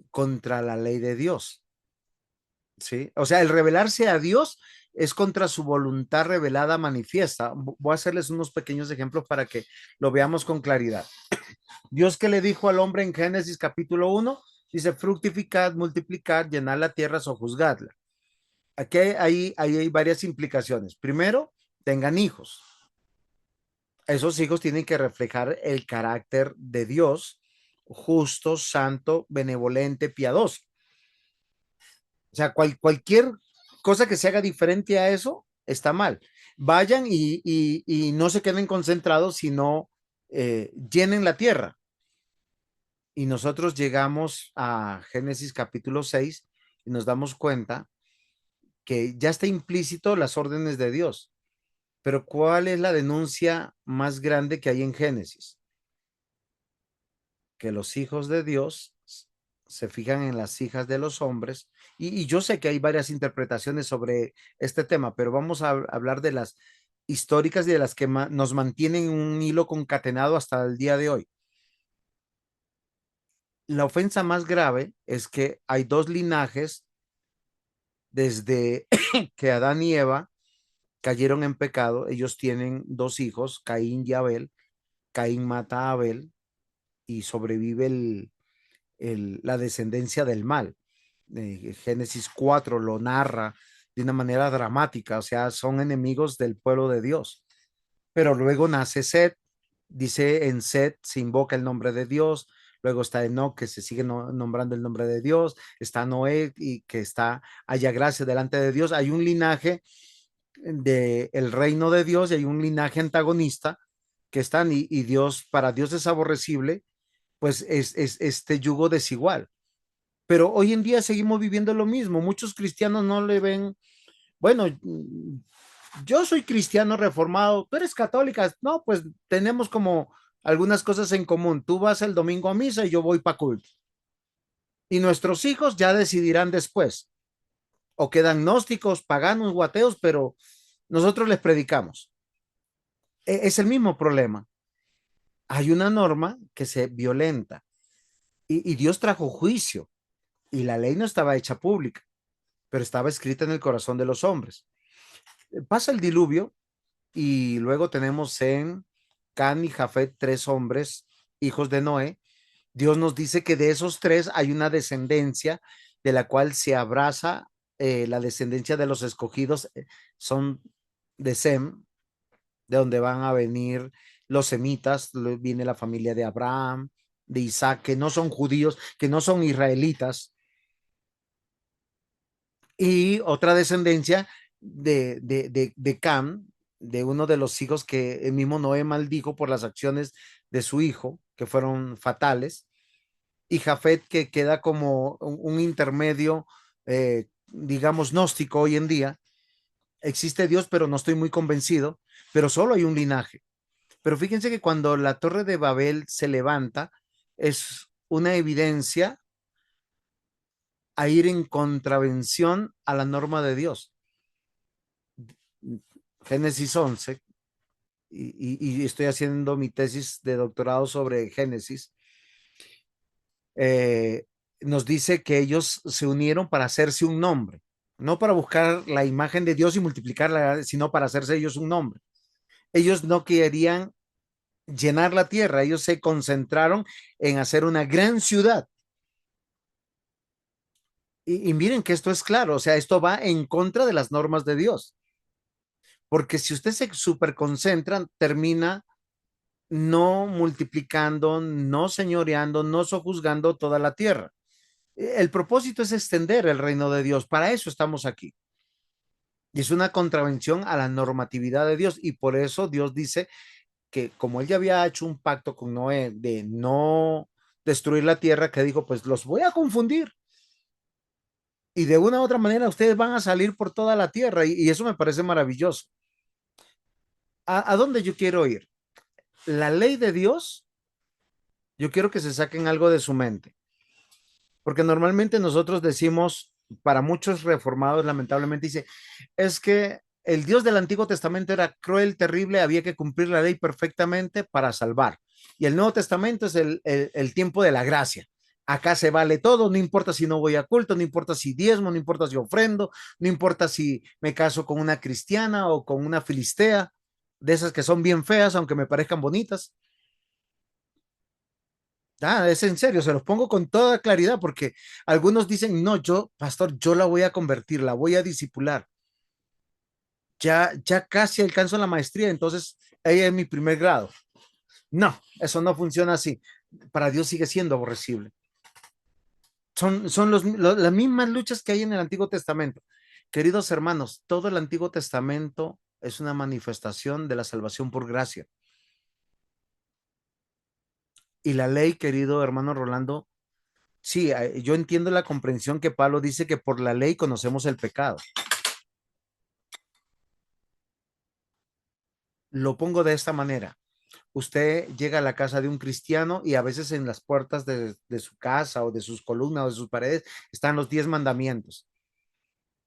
contra la ley de Dios. ¿Sí? O sea, el revelarse a Dios es contra su voluntad revelada manifiesta. Voy a hacerles unos pequeños ejemplos para que lo veamos con claridad. Dios que le dijo al hombre en Génesis capítulo 1, dice, fructificad, multiplicad, llenad la tierra, sojuzgadla. Aquí hay varias implicaciones. Primero, tengan hijos. Esos hijos tienen que reflejar el carácter de Dios, justo, santo, benevolente, piadoso. O sea, cualquier cosa que se haga diferente a eso está mal. Vayan y no se queden concentrados, sino llenen la tierra. Y nosotros llegamos a Génesis capítulo 6 y nos damos cuenta que ya está implícito las órdenes de Dios. Pero ¿cuál es la denuncia más grande que hay en Génesis? Que los hijos de Dios se fijan en las hijas de los hombres. Y yo sé que hay varias interpretaciones sobre este tema, pero vamos a hablar de las históricas y de las que nos mantienen un hilo concatenado hasta el día de hoy. La ofensa más grave es que hay dos linajes desde que Adán y Eva cayeron en pecado. Ellos tienen dos hijos, Caín y Abel. Caín mata a Abel y sobrevive la descendencia del mal. Génesis 4 lo narra de una manera dramática, o sea, son enemigos del pueblo de Dios. Pero luego nace Set, dice en Set se invoca el nombre de Dios, luego está Enoch que se sigue nombrando el nombre de Dios, está Noé y que está haya gracia delante de Dios. Hay un linaje del reino de Dios y hay un linaje antagonista que están y Dios, para Dios es aborrecible, pues es este yugo desigual. Pero hoy en día seguimos viviendo lo mismo. Muchos cristianos no le ven, bueno, yo soy cristiano reformado, tú eres católica, no, pues tenemos como algunas cosas en común. Tú vas el domingo a misa y yo voy para culto. Y nuestros hijos ya decidirán después, o quedan gnósticos, paganos, guateos, pero nosotros les predicamos. Es el mismo problema. Hay una norma que se violenta y Dios trajo juicio y la ley no estaba hecha pública, pero estaba escrita en el corazón de los hombres. Pasa el diluvio y luego tenemos en Can y Jafet, tres hombres, hijos de Noé. Dios nos dice que de esos tres hay una descendencia de la cual se abraza la descendencia de los escogidos, son de Sem, de donde van a venir los semitas, viene la familia de Abraham, de Isaac, que no son judíos, que no son israelitas, y otra descendencia de Cam, de uno de los hijos que el mismo Noé maldijo por las acciones de su hijo, que fueron fatales, y Jafet, que queda como un intermedio, digamos, gnóstico hoy en día. Existe Dios, pero no estoy muy convencido, pero solo hay un linaje. Pero fíjense que cuando la Torre de Babel se levanta, es una evidencia a ir en contravención a la norma de Dios. Génesis 11, y estoy haciendo mi tesis de doctorado sobre Génesis, eh, nos dice que ellos se unieron para hacerse un nombre, no para buscar la imagen de Dios y multiplicarla, sino para hacerse ellos un nombre. Ellos no querían llenar la tierra, ellos se concentraron en hacer una gran ciudad. Y miren que esto es claro, o sea, esto va en contra de las normas de Dios, porque si usted se superconcentra, termina no multiplicando, no señoreando, no sojuzgando toda la tierra. El propósito es extender el reino de Dios, para eso estamos aquí. Y es una contravención a la normatividad de Dios, y por eso Dios dice que como él ya había hecho un pacto con Noé de no destruir la tierra, que dijo, pues los voy a confundir. Y de una u otra manera ustedes van a salir por toda la tierra, y eso me parece maravilloso. ¿A dónde yo quiero ir? La ley de Dios, yo quiero que se saquen algo de su mente, porque normalmente nosotros decimos, para muchos reformados, lamentablemente dice, es que el Dios del Antiguo Testamento era cruel, terrible, había que cumplir la ley perfectamente para salvar. Y el Nuevo Testamento es el tiempo de la gracia. Acá se vale todo, no importa si no voy a culto, no importa si diezmo, no importa si ofrendo, no importa si me caso con una cristiana o con una filistea, de esas que son bien feas, aunque me parezcan bonitas. Ah, es en serio, se los pongo con toda claridad porque algunos dicen, no, yo, pastor, yo la voy a convertir, la voy a discipular. Ya casi alcanzo la maestría, entonces ella es mi primer grado. No, eso no funciona así. Para Dios sigue siendo aborrecible. Son las mismas luchas que hay en el Antiguo Testamento. Queridos hermanos, todo el Antiguo Testamento es una manifestación de la salvación por gracia. Y la ley, querido hermano Rolando, sí, yo entiendo la comprensión que Pablo dice que por la ley conocemos el pecado. Lo pongo de esta manera. Usted llega a la casa de un cristiano y a veces en las puertas de su casa o de sus columnas o de sus paredes están los 10 mandamientos.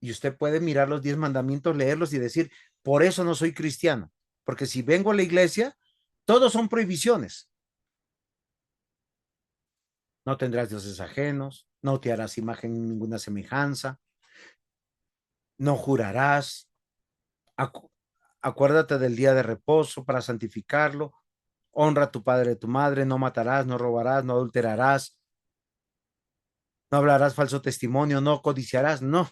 Y usted puede mirar los 10 mandamientos, leerlos y decir, por eso no soy cristiano. Porque si vengo a la iglesia, todos son prohibiciones. No tendrás dioses ajenos, no te harás imagen ni ninguna semejanza, no jurarás, acuérdate del día de reposo para santificarlo, honra a tu padre y a tu madre, no matarás, no robarás, no adulterarás, no hablarás falso testimonio, no codiciarás. No,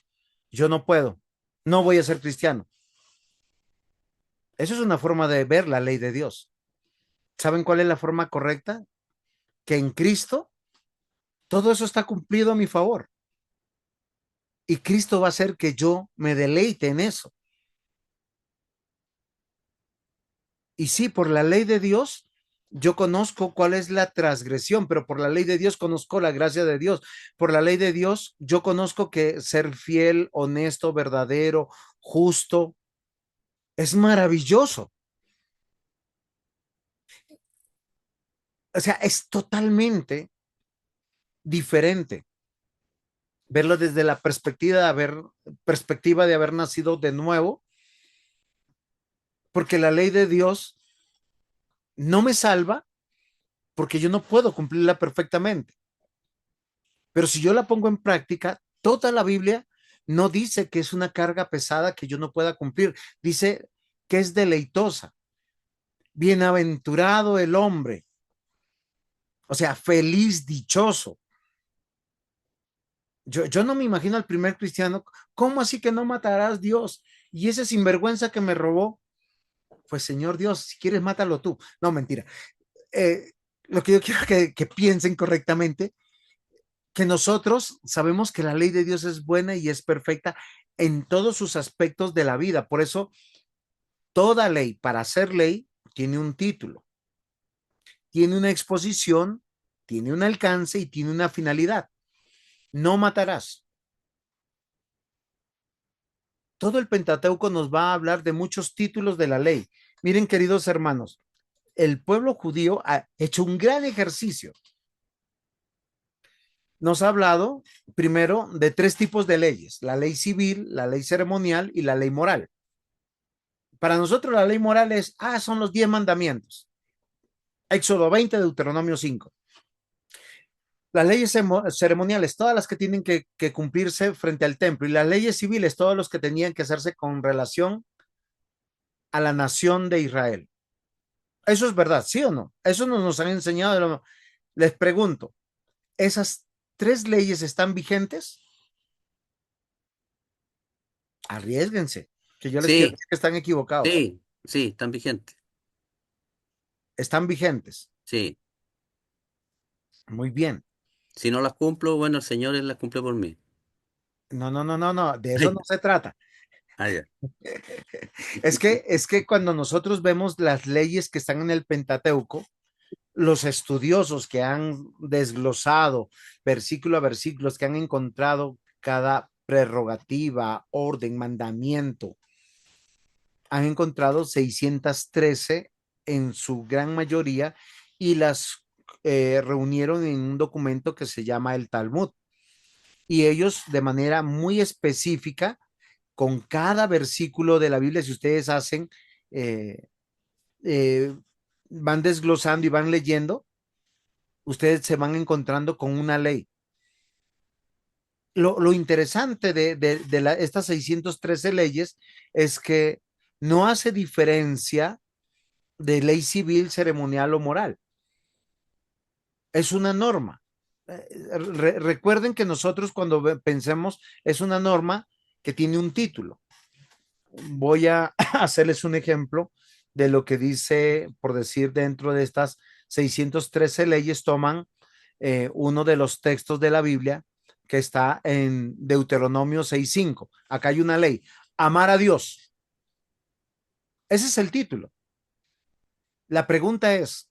yo no puedo, no voy a ser cristiano. Eso es una forma de ver la ley de Dios. ¿Saben cuál es la forma correcta? Que en Cristo todo eso está cumplido a mi favor. Y Cristo va a hacer que yo me deleite en eso. Y sí, por la ley de Dios, yo conozco cuál es la transgresión, pero por la ley de Dios conozco la gracia de Dios. Por la ley de Dios, yo conozco que ser fiel, honesto, verdadero, justo, es maravilloso. O sea, es totalmente diferente verlo desde la perspectiva de haber nacido de nuevo, porque la ley de Dios no me salva porque yo no puedo cumplirla perfectamente. Pero si yo la pongo en práctica, toda la Biblia no dice que es una carga pesada que yo no pueda cumplir, dice que es deleitosa. Bienaventurado el hombre, o sea, feliz, dichoso. Yo no me imagino al primer cristiano, ¿cómo así que no matarás Dios? Y ese sinvergüenza que me robó, pues Señor Dios, si quieres, mátalo tú. No, mentira. Eh, lo que yo quiero que piensen correctamente, que nosotros sabemos que la ley de Dios es buena y es perfecta en todos sus aspectos de la vida. Por eso, toda ley, para ser ley, tiene un título, tiene una exposición, tiene un alcance y tiene una finalidad. No matarás. Todo el Pentateuco nos va a hablar de muchos títulos de la ley. Miren, queridos hermanos, el pueblo judío ha hecho un gran ejercicio. Nos ha hablado primero de tres tipos de leyes: la ley civil, la ley ceremonial y la ley moral. Para nosotros la ley moral es, son los 10 mandamientos. Éxodo 20, Deuteronomio 5. Las leyes ceremoniales, todas las que tienen que cumplirse frente al templo, y las leyes civiles, todos los que tenían que hacerse con relación a la nación de Israel. Eso es verdad, ¿sí o no? Eso nos han enseñado. Les pregunto, ¿esas tres leyes están vigentes? Arriesguense, que yo les quiero Sí, decir que están equivocados. sí, sí, están vigentes. Están vigentes. Sí. Muy bien. Si no las cumplo, bueno, el Señor Él las cumple por mí. No, no, no, no, no, de eso no se trata. Ah, ya. Es que cuando nosotros vemos las leyes que están en el Pentateuco, los estudiosos que han desglosado versículo a versículo, que han encontrado cada prerrogativa, orden, mandamiento, han encontrado 613 en su gran mayoría y las reunieron en un documento que se llama el Talmud. Y ellos de manera muy específica, con cada versículo de la Biblia, si ustedes hacen, eh, eh, van desglosando y van leyendo, ustedes se van encontrando con una ley. Lo interesante de estas 613 leyes es que no hace diferencia de ley civil, ceremonial o moral. Es una norma. Recuerden que nosotros cuando pensemos es una norma que tiene un título. Voy a hacerles un ejemplo de lo que dice, por decir, dentro de estas 613 leyes, toman uno de los textos de la Biblia que está en Deuteronomio 6:5. Acá hay una ley, amar a Dios. Ese es el título. La pregunta es,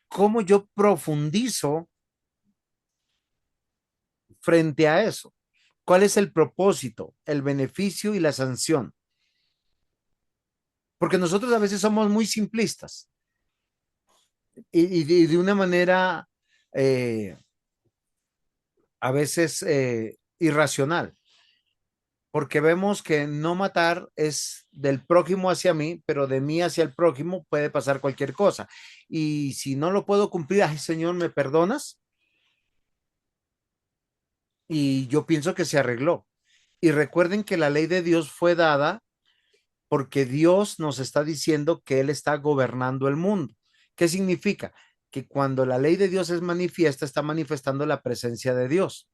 ¿cómo yo profundizo frente a eso? ¿Cuál es el propósito, el beneficio y la sanción? Porque nosotros a veces somos muy simplistas y de una manera eh, a veces irracional, porque vemos que no matar es del prójimo hacia mí, pero de mí hacia el prójimo puede pasar cualquier cosa. Y si no lo puedo cumplir, ay Señor, ¿me perdonas? Y yo pienso que se arregló. Y recuerden que la ley de Dios fue dada porque Dios nos está diciendo que Él está gobernando el mundo. ¿Qué significa? Que cuando la ley de Dios es manifiesta, está manifestando la presencia de Dios.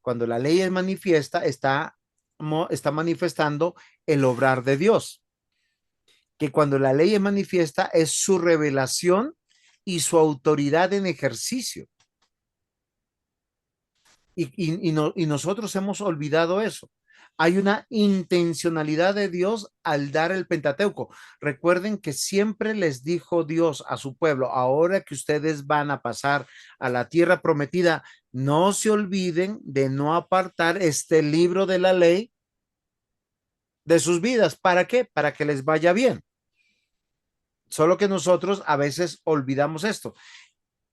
Cuando la ley es manifiesta, está manifestando el obrar de Dios. Que cuando la ley es manifiesta, es su revelación y su autoridad en ejercicio. Y nosotros hemos olvidado eso. Hay una intencionalidad de Dios al dar el Pentateuco. Recuerden que siempre les dijo Dios a su pueblo, ahora que ustedes van a pasar a la tierra prometida, no se olviden de no apartar este libro de la ley de sus vidas. ¿Para qué? Para que les vaya bien. Solo que nosotros a veces olvidamos esto.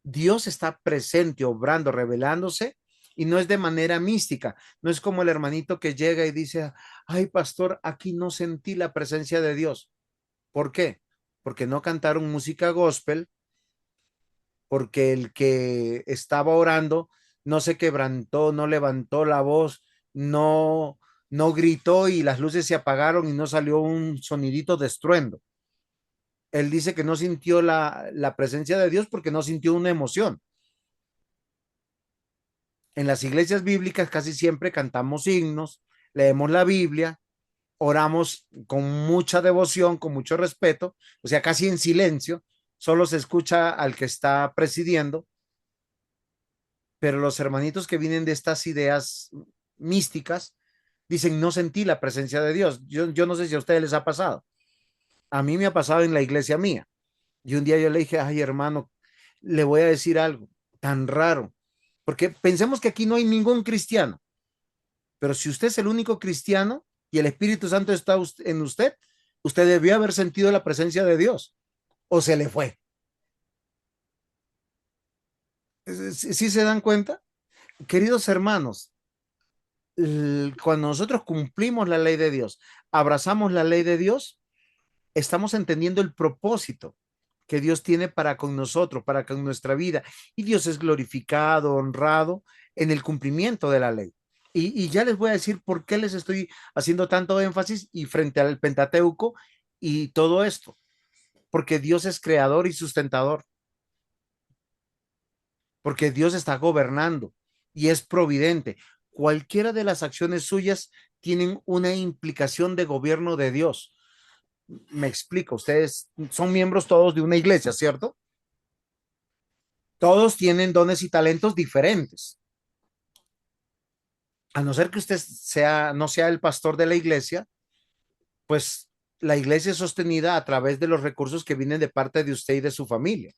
Dios está presente, obrando, revelándose, y no es de manera mística. No es como el hermanito que llega y dice, ay, pastor, aquí no sentí la presencia de Dios. ¿Por qué? Porque no cantaron música gospel, porque el que estaba orando no se quebrantó, no levantó la voz, no gritó y las luces se apagaron y no salió un sonidito de estruendo. Él dice que no sintió la presencia de Dios porque no sintió una emoción. En las iglesias bíblicas casi siempre cantamos himnos, leemos la Biblia, oramos con mucha devoción, con mucho respeto, o sea, casi en silencio, solo se escucha al que está presidiendo, pero los hermanitos que vienen de estas ideas místicas dicen, no sentí la presencia de Dios. Yo no sé si a ustedes les ha pasado. A mí me ha pasado en la iglesia mía. Y un día yo le dije, ay hermano, le voy a decir algo tan raro, porque pensemos que aquí no hay ningún cristiano. Pero si usted es el único cristiano y el Espíritu Santo está en usted, usted debió haber sentido la presencia de Dios o se le fue. ¿Sí se dan cuenta? Queridos hermanos, cuando nosotros cumplimos la ley de Dios, abrazamos la ley de Dios, estamos entendiendo el propósito que Dios tiene para con nosotros, para con nuestra vida. Y Dios es glorificado, honrado en el cumplimiento de la ley. Y ya les voy a decir por qué les estoy haciendo tanto énfasis y frente al Pentateuco y todo esto. Porque Dios es creador y sustentador. Porque Dios está gobernando y es providente. Cualquiera de las acciones suyas tienen una implicación de gobierno de Dios. Me explico, ustedes son miembros todos de una iglesia, ¿cierto? Todos tienen dones y talentos diferentes. A no ser que usted no sea el pastor de la iglesia, pues la iglesia es sostenida a través de los recursos que vienen de parte de usted y de su familia.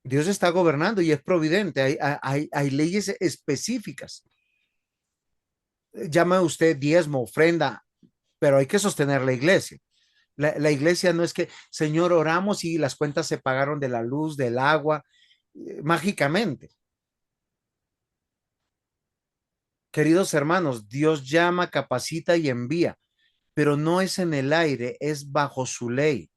Dios está gobernando y es providente. Hay leyes específicas. Llama usted diezmo, ofrenda, pero hay que sostener la iglesia. La iglesia no es que, Señor, oramos y las cuentas se pagaron de la luz, del agua, mágicamente. Queridos hermanos, Dios llama, capacita y envía, pero no es en el aire, es bajo su ley.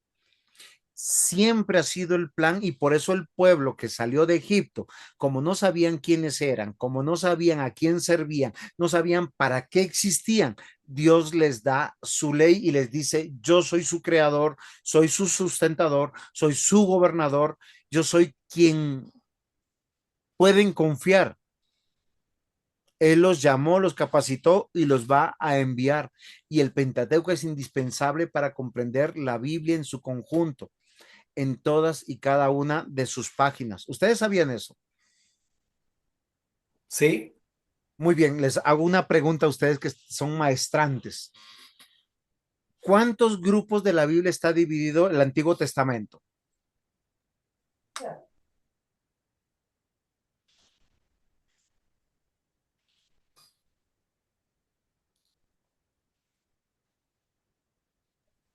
Siempre ha sido el plan y por eso el pueblo que salió de Egipto, como no sabían quiénes eran, como no sabían a quién servían, no sabían para qué existían, Dios les da su ley y les dice, yo soy su creador, soy su sustentador, soy su gobernador, yo soy quien pueden confiar. Él los llamó, los capacitó y los va a enviar. Y el Pentateuco es indispensable para comprender la Biblia en su conjunto, en todas y cada una de sus páginas. ¿Ustedes sabían eso? Sí. Muy bien, les hago una pregunta a ustedes que son maestrantes. ¿Cuántos grupos de la Biblia está dividido el Antiguo Testamento?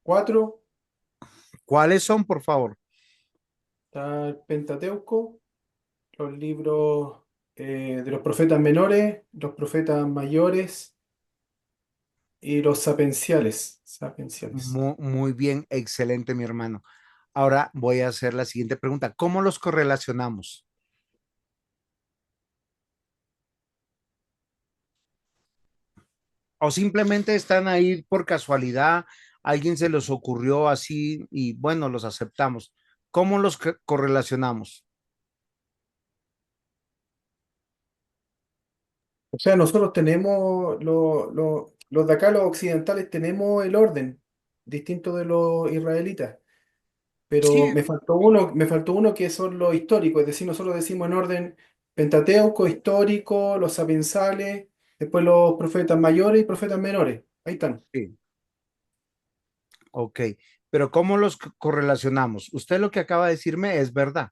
Cuatro. ¿Cuáles son, por favor? Está el Pentateuco, los libros de los profetas menores, los profetas mayores y los sapenciales. Sapenciales. Muy bien, excelente, mi hermano. Ahora voy a hacer la siguiente pregunta. ¿Cómo los correlacionamos? ¿O simplemente están ahí por casualidad? ¿Alguien se los ocurrió así y bueno, los aceptamos? ¿Cómo los correlacionamos? O sea, nosotros tenemos, los de acá, los occidentales, tenemos el orden distinto de los israelitas. Pero Sí, me faltó uno que son los históricos, es decir, nosotros decimos en orden Pentateuco, histórico, los sapiensales, después los profetas mayores y profetas menores. Ahí están. sí, ok. Pero ¿cómo los correlacionamos? Usted lo que acaba de decirme es verdad,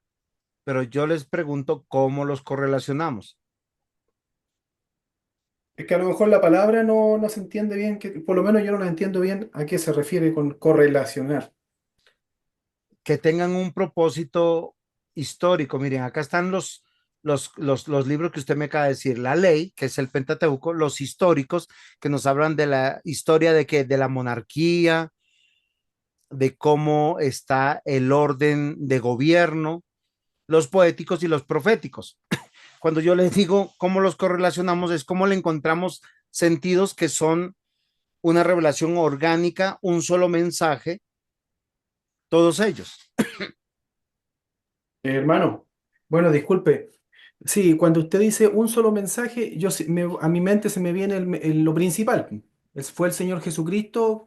pero yo les pregunto cómo los correlacionamos. Es que a lo mejor la palabra no se entiende bien, que por lo menos yo no la entiendo bien a qué se refiere con correlacionar. Que tengan un propósito histórico. Miren, acá están los libros que usted me acaba de decir, la ley, que es el Pentateuco, los históricos, que nos hablan de la historia de la monarquía, de cómo está el orden de gobierno, los poéticos y los proféticos. Cuando yo les digo cómo los correlacionamos, es cómo le encontramos sentidos que son una revelación orgánica, un solo mensaje, todos ellos. Hermano, bueno, disculpe. Sí, cuando usted dice un solo mensaje, a mi mente se me viene lo principal. Fue el Señor Jesucristo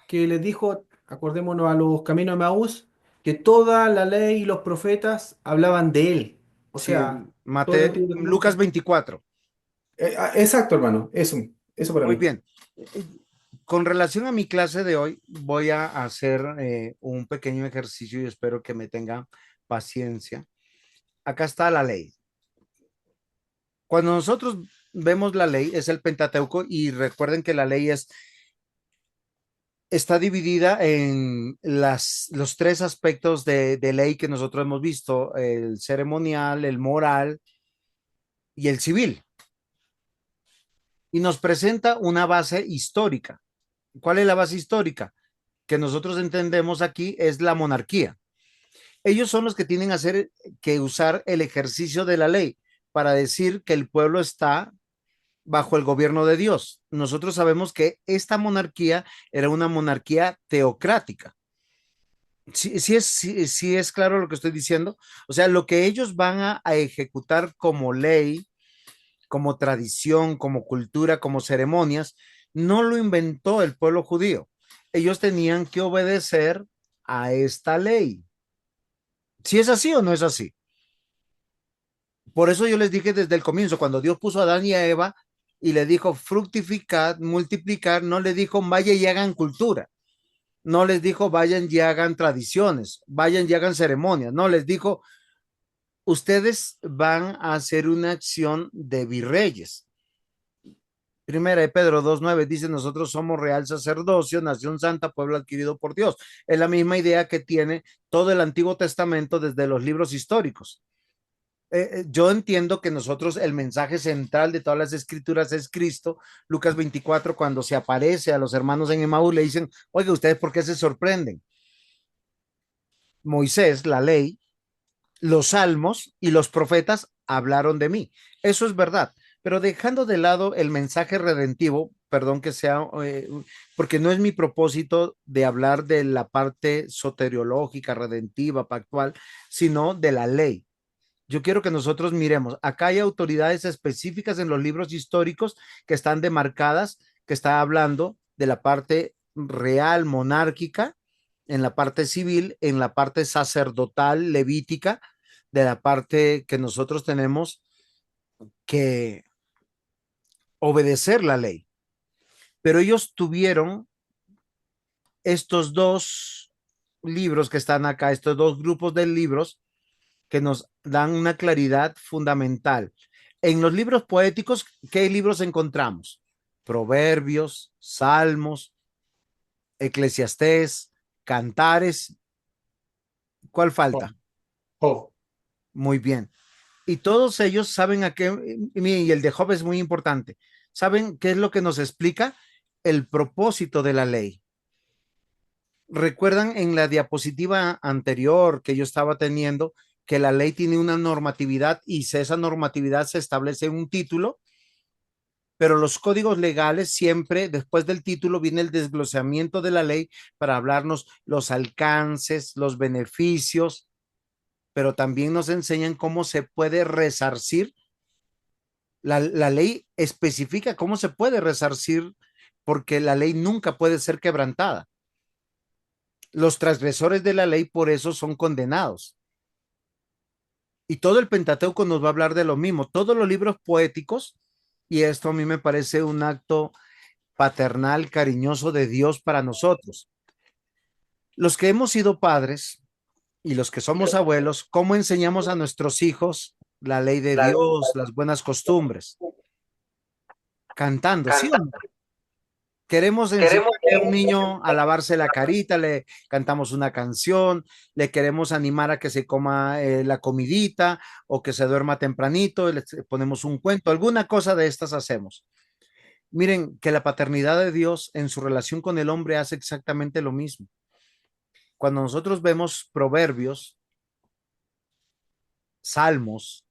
que les dijo, acordémonos a los caminos de Maús, que toda la ley y los profetas hablaban de él. O Sí, sea, todo el Antiguo Lucas Testamento. 24. Exacto, hermano, eso para Muy mí. bien. Con relación a mi clase de hoy, voy a hacer un pequeño ejercicio y espero que me tengan paciencia. Acá está la ley. Cuando nosotros vemos la ley, es el Pentateuco y recuerden que la ley está dividida en los tres aspectos de ley que nosotros hemos visto, el ceremonial, el moral y el civil. Y nos presenta una base histórica. ¿Cuál es la base histórica? Que nosotros entendemos aquí es la monarquía. Ellos son los que tienen que usar el ejercicio de la ley para decir que el pueblo está bajo el gobierno de Dios. Nosotros sabemos que esta monarquía era una monarquía teocrática. Sí es claro lo que estoy diciendo. O sea, lo que ellos van a ejecutar como ley, como tradición, como cultura, como ceremonias, no lo inventó el pueblo judío. Ellos tenían que obedecer a esta ley. ¿Si es así o no es así? Por eso yo les dije desde el comienzo, cuando Dios puso a Adán y a Eva y le dijo fructificar, multiplicar, no le dijo vaya y hagan cultura, no les dijo vayan y hagan tradiciones, vayan y hagan ceremonias, no les dijo ustedes van a hacer una acción de virreyes. Primera de Pedro 2:9 dice, nosotros somos real sacerdocio, nación santa, pueblo adquirido por Dios. Es la misma idea que tiene todo el Antiguo Testamento desde los libros históricos. Yo entiendo que nosotros el mensaje central de todas las escrituras es Cristo. Lucas 24, cuando se aparece a los hermanos en Emaús, le dicen, oiga, ¿ustedes por qué se sorprenden? Moisés, la ley, los salmos y los profetas hablaron de mí. Eso es verdad. Pero dejando de lado el mensaje redentivo, perdón que sea, porque no es mi propósito de hablar de la parte soteriológica, redentiva, pactual, sino de la ley. Yo quiero que nosotros miremos, acá hay autoridades específicas en los libros históricos que están demarcadas, que está hablando de la parte real, monárquica, en la parte civil, en la parte sacerdotal, levítica, de la parte que nosotros tenemos que obedecer la ley. Pero ellos tuvieron estos dos libros que están acá, estos dos grupos de libros que nos dan una claridad fundamental. En los libros poéticos, ¿qué libros encontramos? Proverbios, Salmos, Eclesiastés, Cantares. ¿Cuál Job. falta? Job. Muy bien. Y todos ellos saben a qué, y el de Job es muy importante. ¿Saben qué es lo que nos explica? El propósito de la ley. Recuerdan en la diapositiva anterior que yo estaba teniendo que la ley tiene una normatividad y esa normatividad se establece en un título, pero los códigos legales siempre después del título viene el desglosamiento de la ley para hablarnos los alcances, los beneficios, pero también nos enseñan cómo se puede resarcir. La ley especifica cómo se puede resarcir porque la ley nunca puede ser quebrantada. Los transgresores de la ley por eso son condenados. Y todo el Pentateuco nos va a hablar de lo mismo. Todos los libros poéticos, y esto a mí me parece un acto paternal, cariñoso de Dios para nosotros. Los que hemos sido padres y los que somos abuelos, ¿cómo enseñamos a nuestros hijos la ley de Dios, las buenas costumbres? Cantando, ¿sí o no? Queremos enseñarle a un niño a lavarse la carita, le cantamos una canción, le queremos animar a que se coma la comidita o que se duerma tempranito, le ponemos un cuento, alguna cosa de estas hacemos. Miren que la paternidad de Dios en su relación con el hombre hace exactamente lo mismo. Cuando nosotros vemos proverbios, salmos,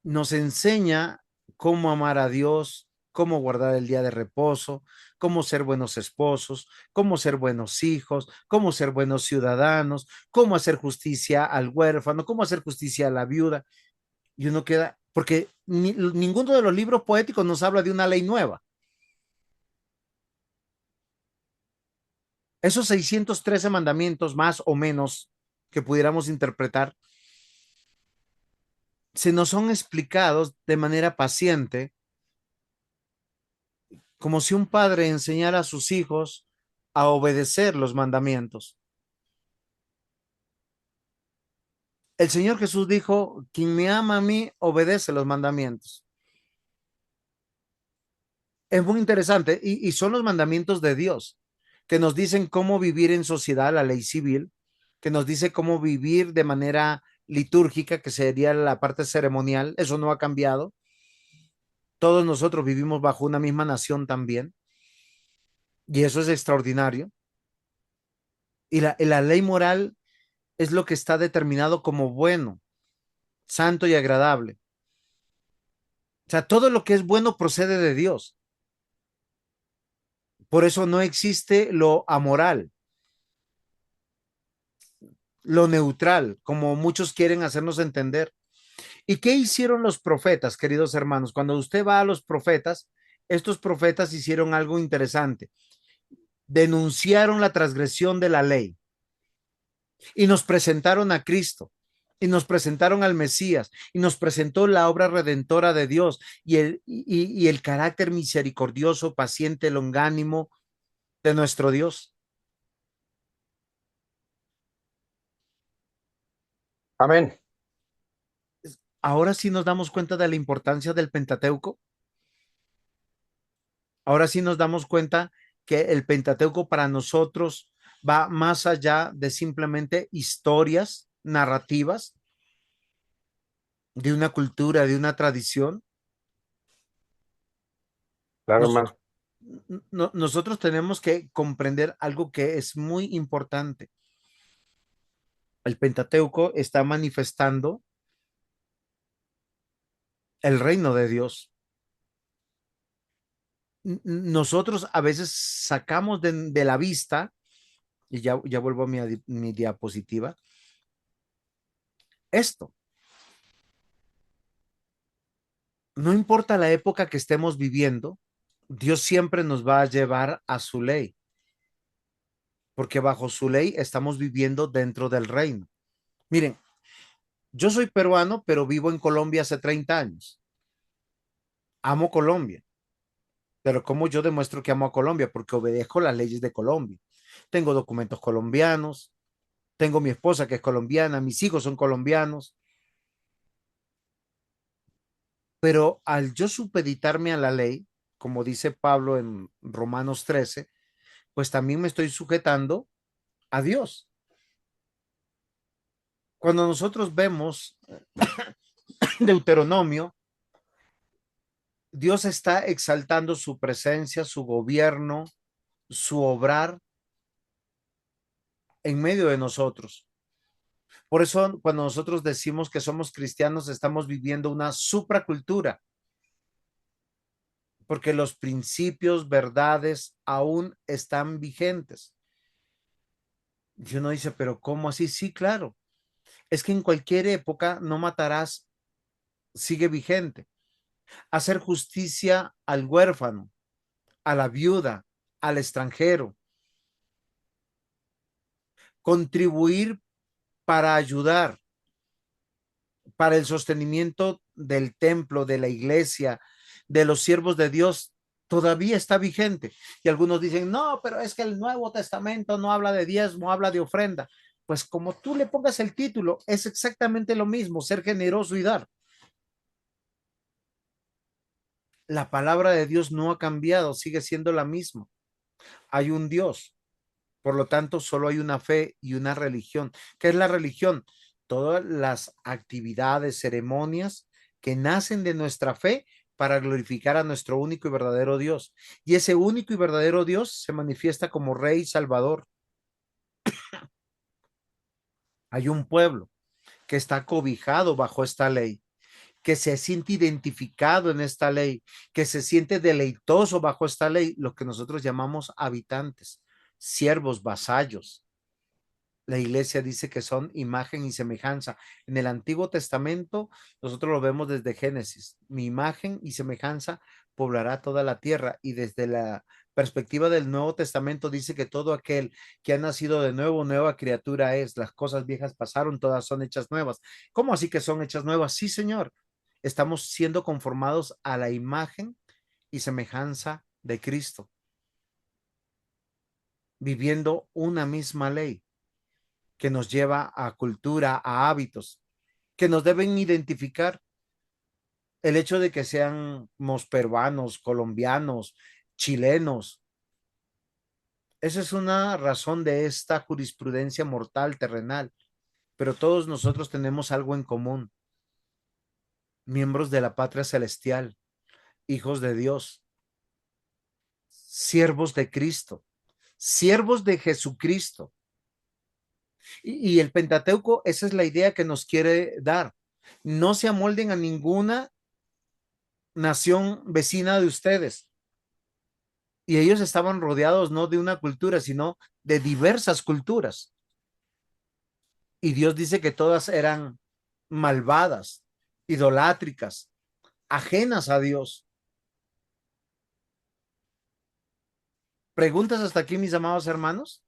nos enseña cómo amar a Dios, cómo guardar el día de reposo, cómo ser buenos esposos, cómo ser buenos hijos, cómo ser buenos ciudadanos, cómo hacer justicia al huérfano, cómo hacer justicia a la viuda. Y uno queda, porque ninguno de los libros poéticos nos habla de una ley nueva. Esos 613 mandamientos más o menos que pudiéramos interpretar, se nos son explicados de manera paciente como si un padre enseñara a sus hijos a obedecer los mandamientos. El Señor Jesús dijo, quien me ama a mí, obedece los mandamientos. Es muy interesante y son los mandamientos de Dios que nos dicen cómo vivir en sociedad, la ley civil, que nos dice cómo vivir de manera litúrgica, que sería la parte ceremonial. Eso no ha cambiado. Todos nosotros vivimos bajo una misma nación también. Y eso es extraordinario. Y la ley moral es lo que está determinado como bueno, santo y agradable. O sea, todo lo que es bueno procede de Dios. Por eso no existe lo amoral, lo neutral, como muchos quieren hacernos entender. ¿Y qué hicieron los profetas, queridos hermanos? Cuando usted va a los profetas, estos profetas hicieron algo interesante. Denunciaron la transgresión de la ley y nos presentaron a Cristo y nos presentaron al Mesías y nos presentó la obra redentora de Dios y el carácter misericordioso, paciente, longánimo de nuestro Dios. Amén. Ahora sí nos damos cuenta de la importancia del Pentateuco. Ahora sí nos damos cuenta que el Pentateuco para nosotros va más allá de simplemente historias narrativas de una cultura, de una tradición. Claro, Nosotros, hermano. nosotros tenemos que comprender algo que es muy importante. El Pentateuco está manifestando el reino de Dios. Nosotros a veces sacamos de la vista, y ya vuelvo a mi diapositiva, esto. No importa la época que estemos viviendo, Dios siempre nos va a llevar a su ley, porque bajo su ley estamos viviendo dentro del reino. Miren, yo soy peruano, pero vivo en Colombia hace 30 años. amo Colombia, pero ¿cómo yo demuestro que amo a Colombia? Porque obedezco las leyes de Colombia. Tengo documentos colombianos, tengo mi esposa que es colombiana, mis hijos son colombianos, pero al yo supeditarme a la ley, como dice Pablo en Romanos 13, pues también me estoy sujetando a Dios. Cuando nosotros vemos Deuteronomio, Dios está exaltando su presencia, su gobierno, su obrar en medio de nosotros. Por eso, cuando nosotros decimos que somos cristianos, estamos viviendo una supracultura, porque los principios, verdades aún están vigentes. Y uno dice, pero ¿cómo así? Sí, claro. Es que en cualquier época no matarás, sigue vigente. Hacer justicia al huérfano, a la viuda, al extranjero, contribuir para ayudar, para el sostenimiento del templo, de la iglesia, de los siervos de Dios, todavía está vigente. Y algunos dicen, no, pero es que el Nuevo Testamento no habla de diezmo, habla de ofrenda. Pues como tú le pongas el título, es exactamente lo mismo, ser generoso y dar. La palabra de Dios no ha cambiado, sigue siendo la misma. Hay un Dios. Por lo tanto, solo hay una fe y una religión. ¿Qué es la religión? Todas las actividades, ceremonias que nacen de nuestra fe para glorificar a nuestro único y verdadero Dios. Y ese único y verdadero Dios se manifiesta como Rey y Salvador. Hay un pueblo que está cobijado bajo esta ley, que se siente identificado en esta ley, que se siente deleitoso bajo esta ley, lo que nosotros llamamos habitantes, siervos, vasallos. La iglesia dice que son imagen y semejanza. En el Antiguo Testamento, nosotros lo vemos desde Génesis. Mi imagen y semejanza poblará toda la tierra. Y desde la perspectiva del Nuevo Testamento dice que todo aquel que ha nacido de nuevo, nueva criatura es. Las cosas viejas pasaron, todas son hechas nuevas. ¿Cómo así que son hechas nuevas? Sí, Señor. Estamos siendo conformados a la imagen y semejanza de Cristo, viviendo una misma ley que nos lleva a cultura, a hábitos, que nos deben identificar. El hecho de que seamos peruanos, colombianos, chilenos, esa es una razón de esta jurisprudencia mortal terrenal, pero todos nosotros tenemos algo en común, miembros de la patria celestial, hijos de Dios, siervos de Cristo, siervos de Jesucristo. Y el Pentateuco, esa es la idea que nos quiere dar. No se amolden a ninguna nación vecina de ustedes. Y ellos estaban rodeados no de una cultura, sino de diversas culturas. Y Dios dice que todas eran malvadas, idolátricas, ajenas a Dios. ¿Preguntas hasta aquí, mis amados hermanos?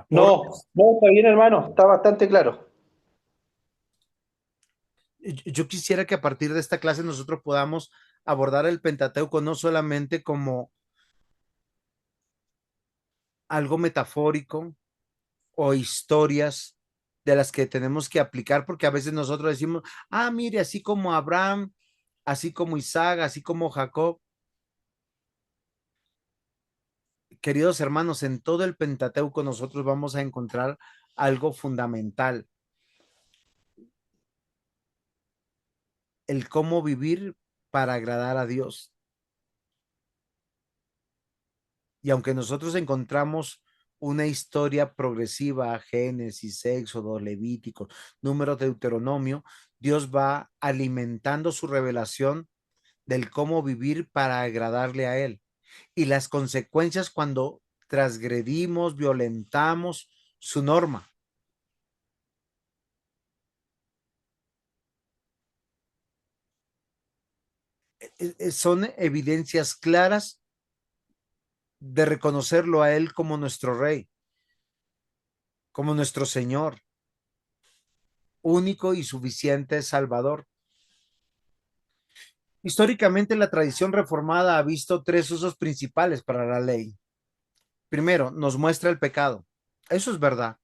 No, ¿Aportes? no, está bien, hermano, está bastante claro. Yo quisiera que a partir de esta clase nosotros podamos abordar el Pentateuco no solamente como algo metafórico o historias de las que tenemos que aplicar, porque a veces nosotros decimos, ah, mire, así como Abraham, así como Isaac, así como Jacob. Queridos hermanos, en todo el Pentateuco nosotros vamos a encontrar algo fundamental, el cómo vivir para agradar a Dios. Y aunque nosotros encontramos una historia progresiva, Génesis, Éxodo, Levítico, Número, Deuteronomio, Dios va alimentando su revelación del cómo vivir para agradarle a Él y las consecuencias cuando transgredimos, violentamos su norma. Son evidencias claras de reconocerlo a Él como nuestro Rey, como nuestro Señor, único y suficiente Salvador. Históricamente, la tradición reformada ha visto tres usos principales para la ley. Primero, nos muestra el pecado. Eso es verdad.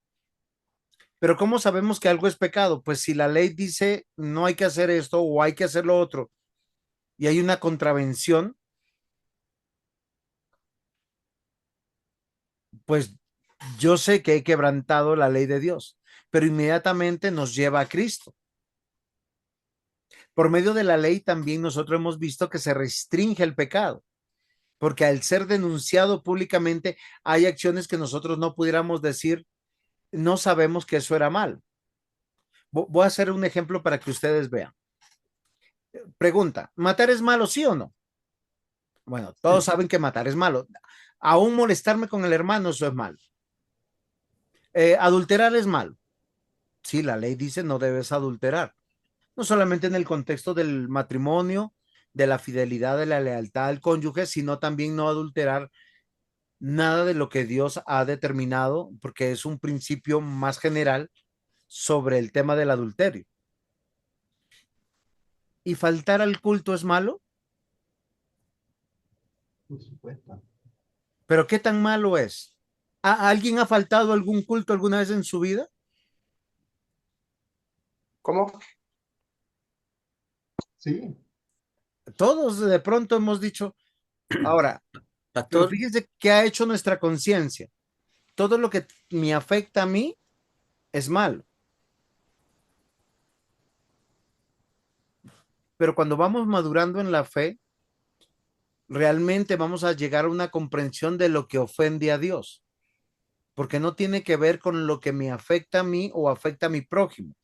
Pero ¿cómo sabemos que algo es pecado? Pues si la ley dice no hay que hacer esto o hay que hacer lo otro y hay una contravención, pues yo sé que he quebrantado la ley de Dios, pero inmediatamente nos lleva a Cristo. Por medio de la ley también nosotros hemos visto que se restringe el pecado, porque al ser denunciado públicamente hay acciones que nosotros no pudiéramos decir, no sabemos que eso era mal. Voy a hacer un ejemplo para que ustedes vean. Pregunta, ¿matar es malo, sí o no? Bueno, todos saben que matar es malo. Aún molestarme con el hermano, eso es malo. Adulterar es malo. Sí, la ley dice no debes adulterar. No solamente en el contexto del matrimonio, de la fidelidad, de la lealtad al cónyuge, sino también no adulterar nada de lo que Dios ha determinado, porque es un principio más general sobre el tema del adulterio. ¿Y faltar al culto es malo? Por supuesto. ¿Pero qué tan malo es? ¿Alguien ha faltado a algún culto alguna vez en su vida? ¿Cómo? Sí. Todos de pronto hemos dicho, ahora, pero Pastor, fíjense qué ha hecho nuestra conciencia. Todo lo que me afecta a mí es malo. Pero cuando vamos madurando en la fe, realmente vamos a llegar a una comprensión de lo que ofende a Dios, porque no tiene que ver con lo que me afecta a mí o afecta a mi prójimo,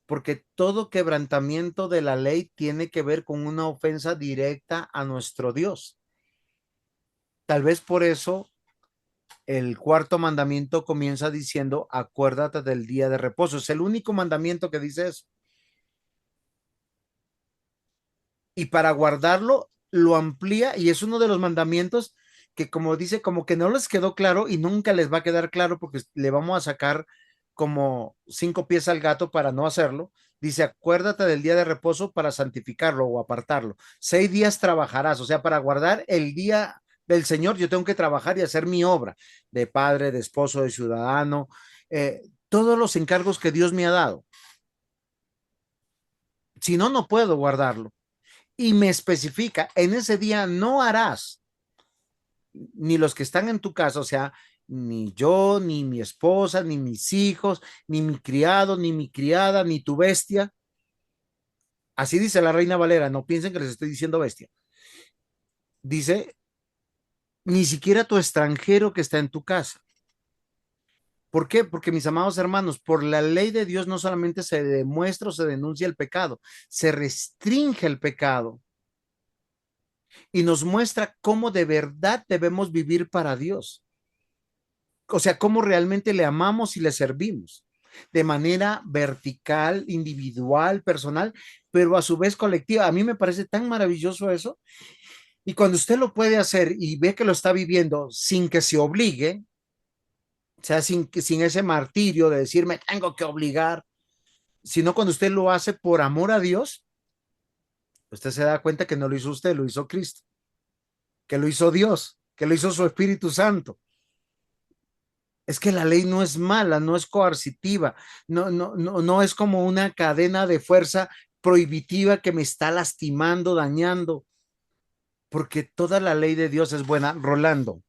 porque todo quebrantamiento de la ley tiene que ver con una ofensa directa a nuestro Dios. Tal vez por eso el cuarto mandamiento comienza diciendo, acuérdate del día de reposo. Es el único mandamiento que dice eso. Y para guardarlo, lo amplía y es uno de los mandamientos que, como dice, como que no les quedó claro y nunca les va a quedar claro porque le vamos a sacar como 5 pies al gato para no hacerlo. Dice, acuérdate del día de reposo para santificarlo o apartarlo. 6 días trabajarás, o sea, para guardar el día del Señor, yo tengo que trabajar y hacer mi obra de padre, de esposo, de ciudadano, todos los encargos que Dios me ha dado. Si no, no puedo guardarlo. Y me especifica, en ese día no harás, ni los que están en tu casa, o sea, ni yo, ni mi esposa, ni mis hijos, ni mi criado, ni mi criada, ni tu bestia. Así dice la Reina Valera, no piensen que les estoy diciendo bestia. Dice, ni siquiera tu extranjero que está en tu casa. ¿Por qué? Porque mis amados hermanos, por la ley de Dios no solamente se demuestra o se denuncia el pecado, se restringe el pecado y nos muestra cómo de verdad debemos vivir para Dios. O sea, cómo realmente le amamos y le servimos de manera vertical, individual, personal, pero a su vez colectiva. A mí me parece tan maravilloso eso. Y cuando usted lo puede hacer y ve que lo está viviendo sin que se obligue, o sea, sin ese martirio de decir me tengo que obligar, sino cuando usted lo hace por amor a Dios, usted se da cuenta que no lo hizo usted, lo hizo Cristo, que lo hizo Dios, que lo hizo su Espíritu Santo. Es que la ley no es mala, no es coercitiva, no es como una cadena de fuerza prohibitiva que me está lastimando, dañando, porque toda la ley de Dios es buena. Rolando,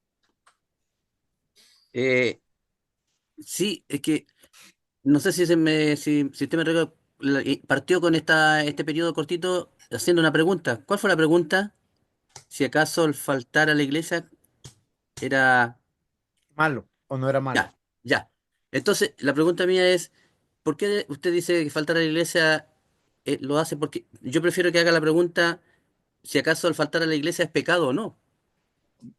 eh, sí, es que no sé si usted me recuerda, partió con este periodo cortito haciendo una pregunta. ¿Cuál fue la pregunta? Si acaso el faltar a la iglesia era... malo o no era malo. Ya, ya. Entonces, la pregunta mía es, ¿por qué usted dice que faltar a la iglesia lo hace? Porque yo prefiero que haga la pregunta si acaso el faltar a la iglesia es pecado o no.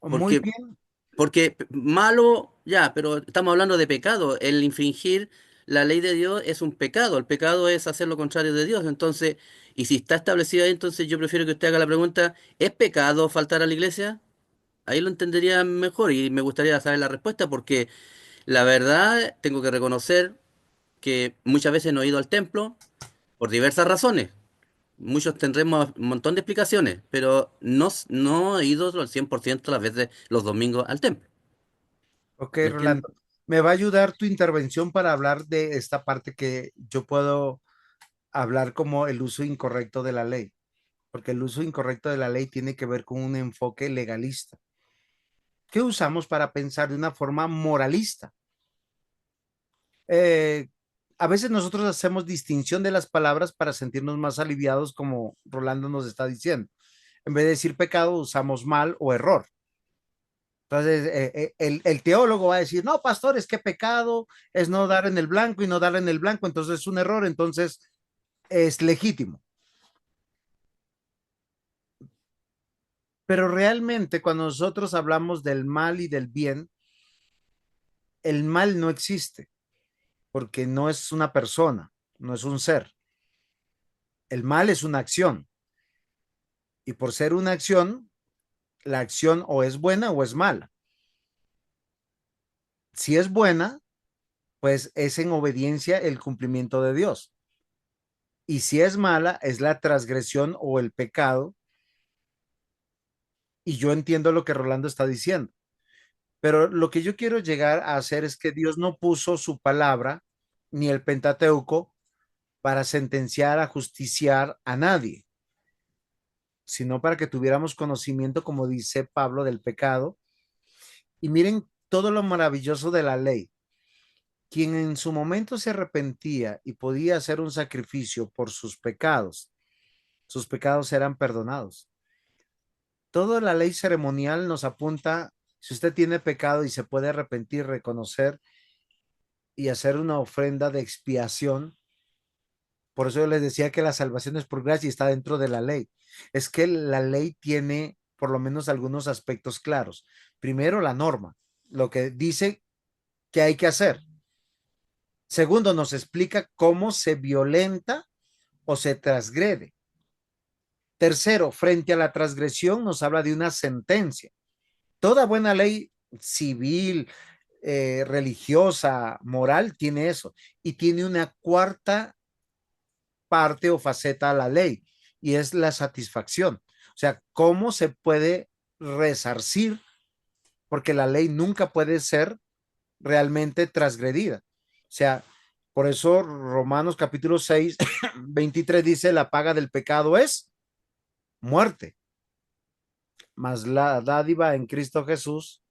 Muy Porque, bien, porque malo, ya, pero estamos hablando de pecado. El infringir la ley de Dios es un pecado. El pecado es hacer lo contrario de Dios. Entonces, y si está establecido ahí, entonces yo prefiero que usted haga la pregunta, ¿es pecado faltar a la iglesia? Ahí lo entendería mejor y me gustaría saber la respuesta porque la verdad tengo que reconocer que muchas veces no he ido al templo por diversas razones. muchos tendremos un montón de explicaciones, pero no he ido al 100% las veces los domingos al templo. Ok, ¿Me entiendes? Rolando, me va a ayudar tu intervención para hablar de esta parte que yo puedo hablar como el uso incorrecto de la ley, porque el uso incorrecto de la ley tiene que ver con un enfoque legalista que usamos para pensar de una forma moralista. Eh, a veces nosotros hacemos distinción de las palabras para sentirnos más aliviados, como Rolando nos está diciendo. En vez de decir pecado, usamos mal o error. Entonces, el teólogo va a decir, no, pastor, es que pecado es no dar en el blanco y no dar en el blanco, entonces es un error, entonces es legítimo. Pero realmente cuando nosotros hablamos del mal y del bien, el mal no existe, porque no es una persona, no es un ser. El mal es una acción, y por ser una acción, la acción o es buena o es mala. Si es buena, pues es en obediencia el cumplimiento de Dios. Y si es mala, es la transgresión o el pecado. Y yo entiendo lo que Rolando está diciendo. Pero lo que yo quiero llegar a hacer es que Dios no puso su palabra ni el Pentateuco para sentenciar, a justiciar a nadie, sino para que tuviéramos conocimiento, como dice Pablo, del pecado. Y miren todo lo maravilloso de la ley. Quien en su momento se arrepentía y podía hacer un sacrificio por sus pecados eran perdonados. Toda la ley ceremonial nos apunta, si usted tiene pecado y se puede arrepentir, reconocer y hacer una ofrenda de expiación. Por eso yo les decía que la salvación es por gracia y está dentro de la ley. Es que la ley tiene por lo menos algunos aspectos claros. Primero, la norma, lo que dice que hay que hacer. Segundo, nos explica cómo se violenta o se transgrede. Tercero, frente a la transgresión nos habla de una sentencia. Toda buena ley civil, religiosa, moral, tiene eso. Y tiene una cuarta parte o faceta a la ley, y es la satisfacción. O sea, ¿cómo se puede resarcir? Porque la ley nunca puede ser realmente transgredida. O sea, por eso Romanos capítulo 6, 23 dice, la paga del pecado es muerte, mas la dádiva en Cristo Jesús,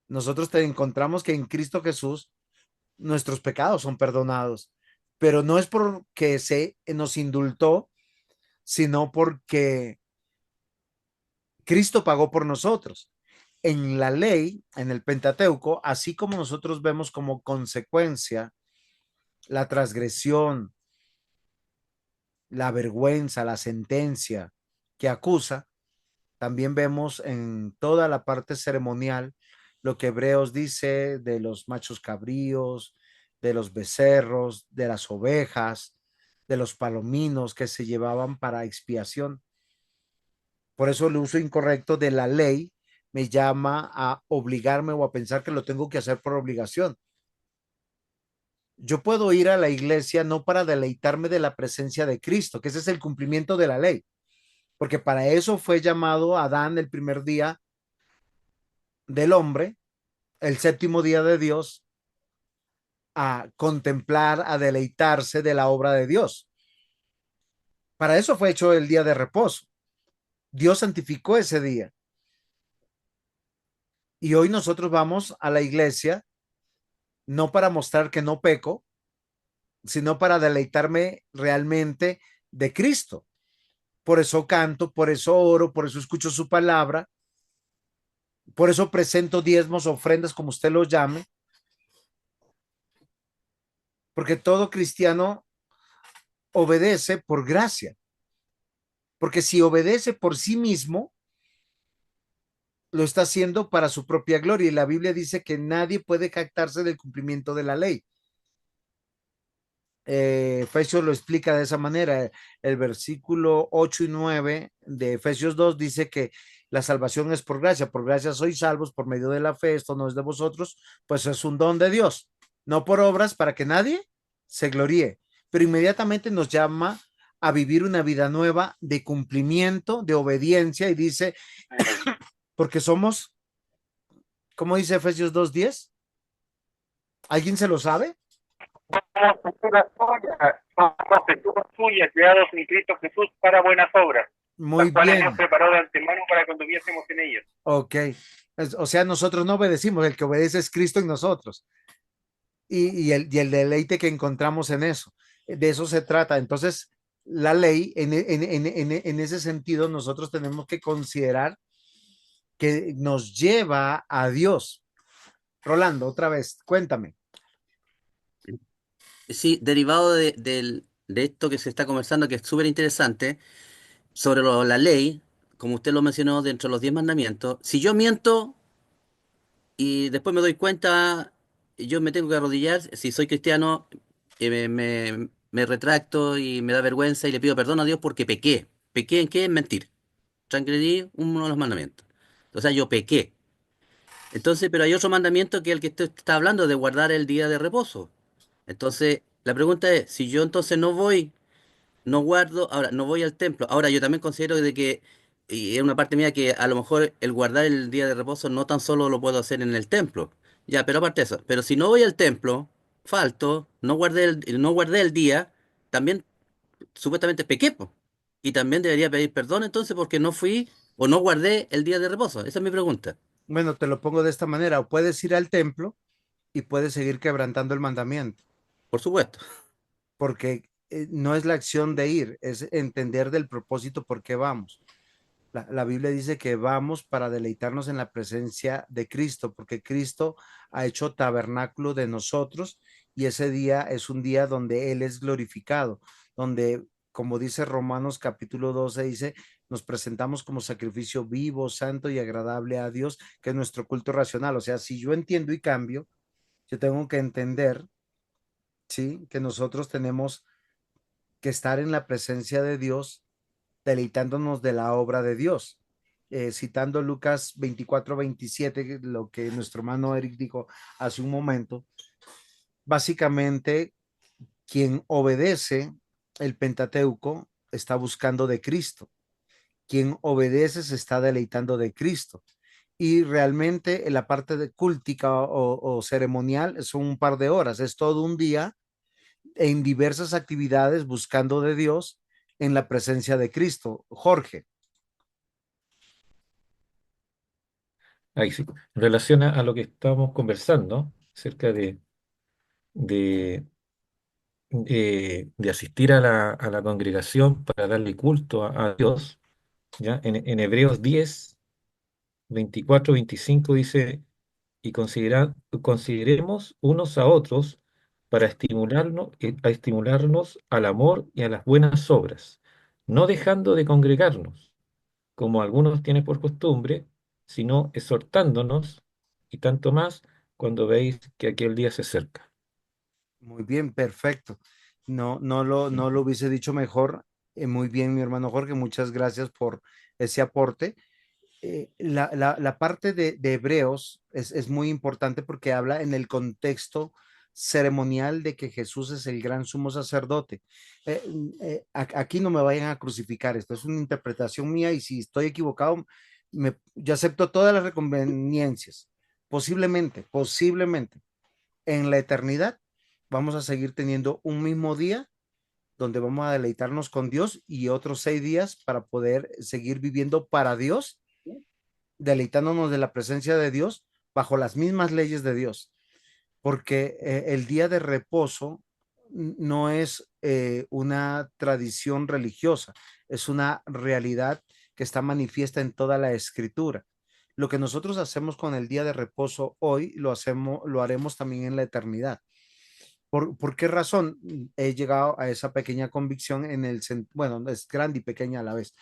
nosotros te encontramos que en Cristo Jesús nuestros pecados son perdonados, pero no es porque se nos indultó, sino porque Cristo pagó por nosotros. En la ley, en el Pentateuco, así como nosotros vemos como consecuencia la transgresión, la vergüenza, la sentencia que acusa, también vemos en toda la parte ceremonial lo que Hebreos dice de los machos cabríos, de los becerros, de las ovejas, de los palominos que se llevaban para expiación. Por eso el uso incorrecto de la ley me llama a obligarme o a pensar que lo tengo que hacer por obligación. Yo puedo ir a la iglesia no para deleitarme de la presencia de Cristo, que ese es el cumplimiento de la ley, porque para eso fue llamado Adán el primer día del hombre, el séptimo día de Dios, a contemplar, a deleitarse de la obra de Dios. Para eso fue hecho el día de reposo. Dios santificó ese día. Y hoy nosotros vamos a la iglesia no para mostrar que no peco, sino para deleitarme realmente de Cristo. Por eso canto, por eso oro, por eso escucho su palabra, por eso presento diezmos, ofrendas, como usted lo llame, porque todo cristiano obedece por gracia, porque si obedece por sí mismo, lo está haciendo para su propia gloria. Y la Biblia dice que nadie puede jactarse del cumplimiento de la ley. Efesios lo explica de esa manera. El versículo 8 y 9 de Efesios 2 dice que la salvación es por gracia sois salvos por medio de la fe, esto no es de vosotros, pues es un don de Dios, no por obras para que nadie se gloríe, pero inmediatamente nos llama a vivir una vida nueva de cumplimiento, de obediencia, y dice, porque somos, ¿cómo dice Efesios 2:10? ¿Alguien se lo sabe? Somos escrituras suyas, somos escrituras suyas, creados en Cristo Jesús para buenas obras, Muy las cuales Dios bien, preparó de antemano para que anduviésemos en ellas. ok. O sea, nosotros no obedecimos, el que obedece es Cristo en nosotros. Y el deleite que encontramos en eso. De eso se trata. Entonces, la ley, en ese sentido, nosotros tenemos que considerar que nos lleva a Dios. Rolando, otra vez, cuéntame. Sí, derivado de esto que se está conversando, que es súper interesante, sobre la ley, como usted lo mencionó dentro de los 10 mandamientos, si yo miento y después me doy cuenta, yo me tengo que arrodillar, si soy cristiano, me retracto y me da vergüenza y le pido perdón a Dios porque pequé. ¿Pequé en qué? En mentir. Transgredí uno de los mandamientos. O sea, yo pequé. Entonces, pero hay otro mandamiento que es el que usted está hablando, de guardar el día de reposo. Entonces, la pregunta es, si yo entonces no voy, no guardo, ahora no voy al templo. Ahora yo también considero de que, y es una parte mía, que a lo mejor el guardar el día de reposo no tan solo lo puedo hacer en el templo. Ya, pero aparte de eso, pero si no voy al templo, falto, no guardé el día, también supuestamente pequé, po. Y también debería pedir perdón entonces porque no fui o no guardé el día de reposo. Esa es mi pregunta. Bueno, te lo pongo de esta manera, o puedes ir al templo y puedes seguir quebrantando el mandamiento, Por supuesto. porque no es la acción de ir, es entender del propósito por qué vamos. La Biblia dice que vamos para deleitarnos en la presencia de Cristo, porque Cristo ha hecho tabernáculo de nosotros y ese día es un día donde Él es glorificado, donde, como dice Romanos capítulo 12, dice, nos presentamos como sacrificio vivo, santo y agradable a Dios, que es nuestro culto racional. O sea, si yo entiendo y cambio, yo tengo que entender, ¿sí? Que nosotros tenemos que estar en la presencia de Dios deleitándonos de la obra de Dios. Citando Lucas 24:27, lo que nuestro hermano Eric dijo hace un momento, básicamente quien obedece el Pentateuco está buscando de Cristo, quien obedece se está deleitando de Cristo. Y realmente en la parte de cultica o ceremonial son un par de horas, es todo un día en diversas actividades buscando de Dios en la presencia de Cristo. Jorge. Ahí sí. En relación a lo que estábamos conversando, acerca de, de asistir a la congregación para darle culto a Dios, ¿ya? En Hebreos 10, 24, 25 dice, y consideremos unos a otros para estimularnos al amor y a las buenas obras, no dejando de congregarnos como algunos tienen por costumbre, sino exhortándonos, y tanto más cuando veis que aquel día se acerca. Muy bien, perfecto. No lo hubiese dicho mejor. Muy bien, mi hermano Jorge, muchas gracias por ese aporte. La parte de Hebreos es muy importante porque habla en el contexto ceremonial de que Jesús es el gran sumo sacerdote. Aquí no me vayan a crucificar, esto es una interpretación mía y si estoy equivocado, yo acepto todas las reconveniencias. Posiblemente en la eternidad vamos a seguir teniendo un mismo día donde vamos a deleitarnos con Dios y otros 6 días para poder seguir viviendo para Dios, deleitándonos de la presencia de Dios bajo las mismas leyes de Dios, porque el día de reposo no es una tradición religiosa, es una realidad que está manifiesta en toda la escritura. Lo que nosotros hacemos con el día de reposo hoy, lo haremos también en la eternidad. ¿Por qué razón he llegado a esa pequeña convicción bueno, es grande y pequeña a la vez?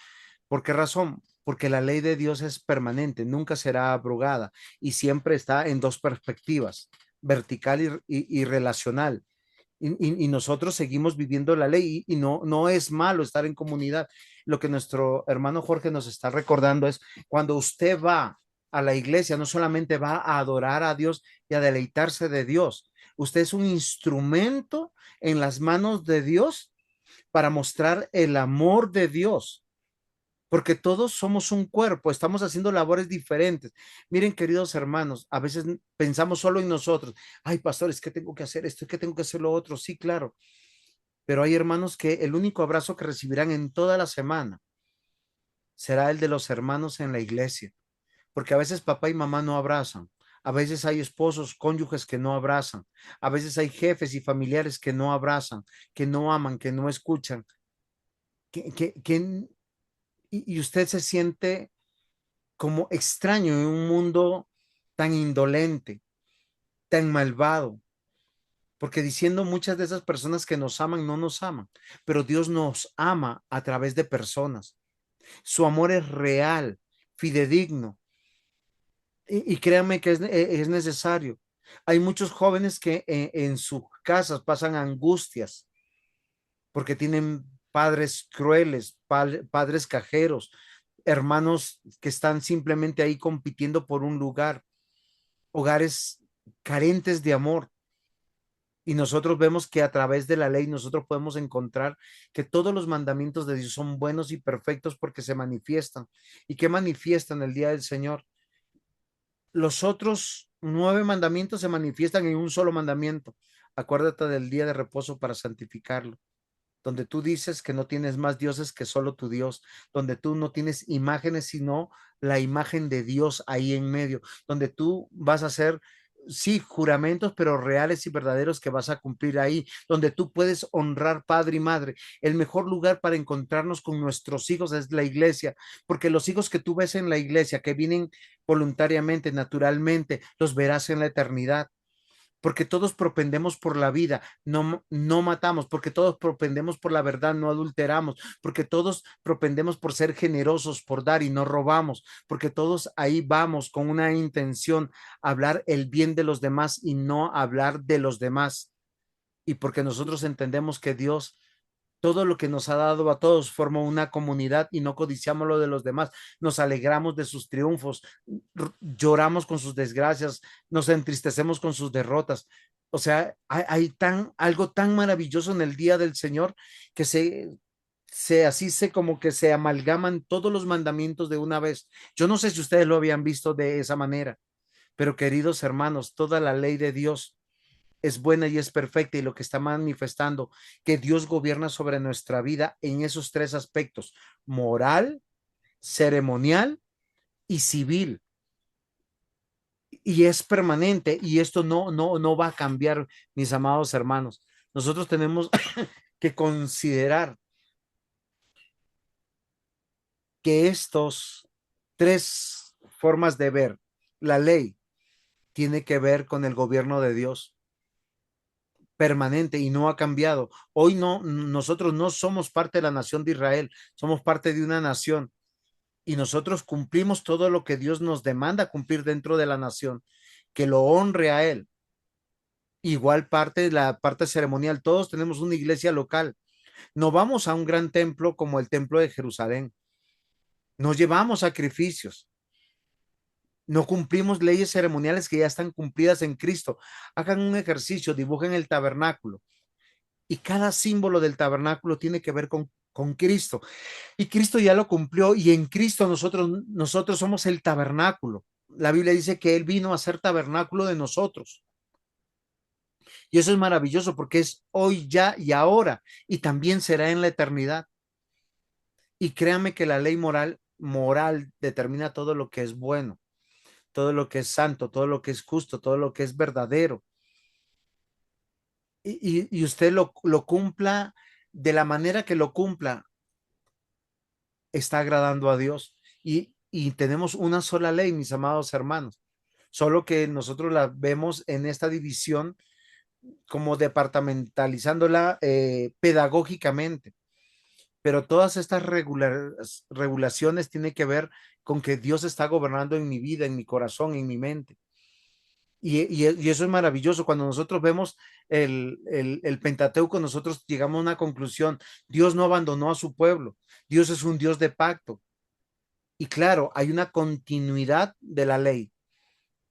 ¿Por qué razón? Porque la ley de Dios es permanente, nunca será abrogada y siempre está en dos perspectivas, vertical y relacional. Y nosotros seguimos viviendo la ley y no es malo estar en comunidad. Lo que nuestro hermano Jorge nos está recordando es cuando usted va a la iglesia, no solamente va a adorar a Dios y a deleitarse de Dios, Usted es un instrumento en las manos de Dios para mostrar el amor de Dios, porque todos somos un cuerpo, estamos haciendo labores diferentes. Miren, queridos hermanos, a veces pensamos solo en nosotros. Ay, pastor, es que tengo que hacer esto, es que tengo que hacer lo otro. Sí, claro, pero hay hermanos que el único abrazo que recibirán en toda la semana será el de los hermanos en la iglesia, porque a veces papá y mamá no abrazan. A veces hay esposos, cónyuges que no abrazan. A veces hay jefes y familiares que no abrazan, que no aman, que no escuchan. Que y usted se siente como extraño en un mundo tan indolente, tan malvado, porque diciendo muchas de esas personas que nos aman no nos aman, pero Dios nos ama a través de personas. Su amor es real, fidedigno, y créanme que es necesario. Hay muchos jóvenes que en sus casas pasan angustias porque tienen padres crueles, padres cajeros, hermanos que están simplemente ahí compitiendo por un lugar, hogares carentes de amor. Y nosotros vemos que a través de la ley nosotros podemos encontrar que todos los mandamientos de Dios son buenos y perfectos porque se manifiestan. ¿Y qué manifiestan el día del Señor? Los otros 9 mandamientos se manifiestan en un solo mandamiento. Acuérdate del día de reposo para santificarlo, donde tú dices que no tienes más dioses que solo tu Dios, donde tú no tienes imágenes, sino la imagen de Dios ahí en medio, donde tú vas a hacer, sí, juramentos, pero reales y verdaderos que vas a cumplir ahí, donde tú puedes honrar padre y madre. El mejor lugar para encontrarnos con nuestros hijos es la iglesia, porque los hijos que tú ves en la iglesia, que vienen voluntariamente, naturalmente, los verás en la eternidad, porque todos propendemos por la vida, no matamos, porque todos propendemos por la verdad, no adulteramos, porque todos propendemos por ser generosos, por dar y no robamos, porque todos ahí vamos con una intención, hablar el bien de los demás y no hablar de los demás. Y porque nosotros entendemos que Dios todo lo que nos ha dado a todos forma una comunidad y no codiciamos lo de los demás. Nos alegramos de sus triunfos, lloramos con sus desgracias, nos entristecemos con sus derrotas. O sea, hay algo tan maravilloso en el día del Señor que así se como que se amalgaman todos los mandamientos de una vez. Yo no sé si ustedes lo habían visto de esa manera, pero queridos hermanos, toda la ley de Dios es buena y es perfecta, y lo que está manifestando que Dios gobierna sobre nuestra vida en esos 3 aspectos: moral, ceremonial y civil, y es permanente, y esto no va a cambiar, mis amados hermanos. Nosotros tenemos que considerar que estos 3 formas de ver la ley tiene que ver con el gobierno de Dios permanente y no ha cambiado. Hoy nosotros no somos parte de la nación de Israel, somos parte de una nación, y nosotros cumplimos todo lo que Dios nos demanda cumplir dentro de la nación, que lo honre a Él. Igual parte, la parte ceremonial, todos tenemos una iglesia local. No vamos a un gran templo como el templo de Jerusalén. No llevamos sacrificios. No cumplimos leyes ceremoniales que ya están cumplidas en Cristo. Hagan un ejercicio, dibujen el tabernáculo, y cada símbolo del tabernáculo tiene que ver con Cristo. Y Cristo ya lo cumplió, y en Cristo nosotros somos el tabernáculo. La Biblia dice que Él vino a ser tabernáculo de nosotros. Y eso es maravilloso porque es hoy, ya y ahora, y también será en la eternidad. Y créanme que la ley moral determina todo lo que es bueno, todo lo que es santo, todo lo que es justo, todo lo que es verdadero. Y usted lo cumpla de la manera que lo cumpla, está agradando a Dios. Y tenemos una sola ley, mis amados hermanos, solo que nosotros la vemos en esta división como departamentalizándola pedagógicamente, pero todas estas regulaciones tienen que ver con que Dios está gobernando en mi vida, en mi corazón, en mi mente. Y eso es maravilloso. Cuando nosotros vemos el Pentateuco, nosotros llegamos a una conclusión: Dios no abandonó a su pueblo, Dios es un Dios de pacto. Y claro, hay una continuidad de la ley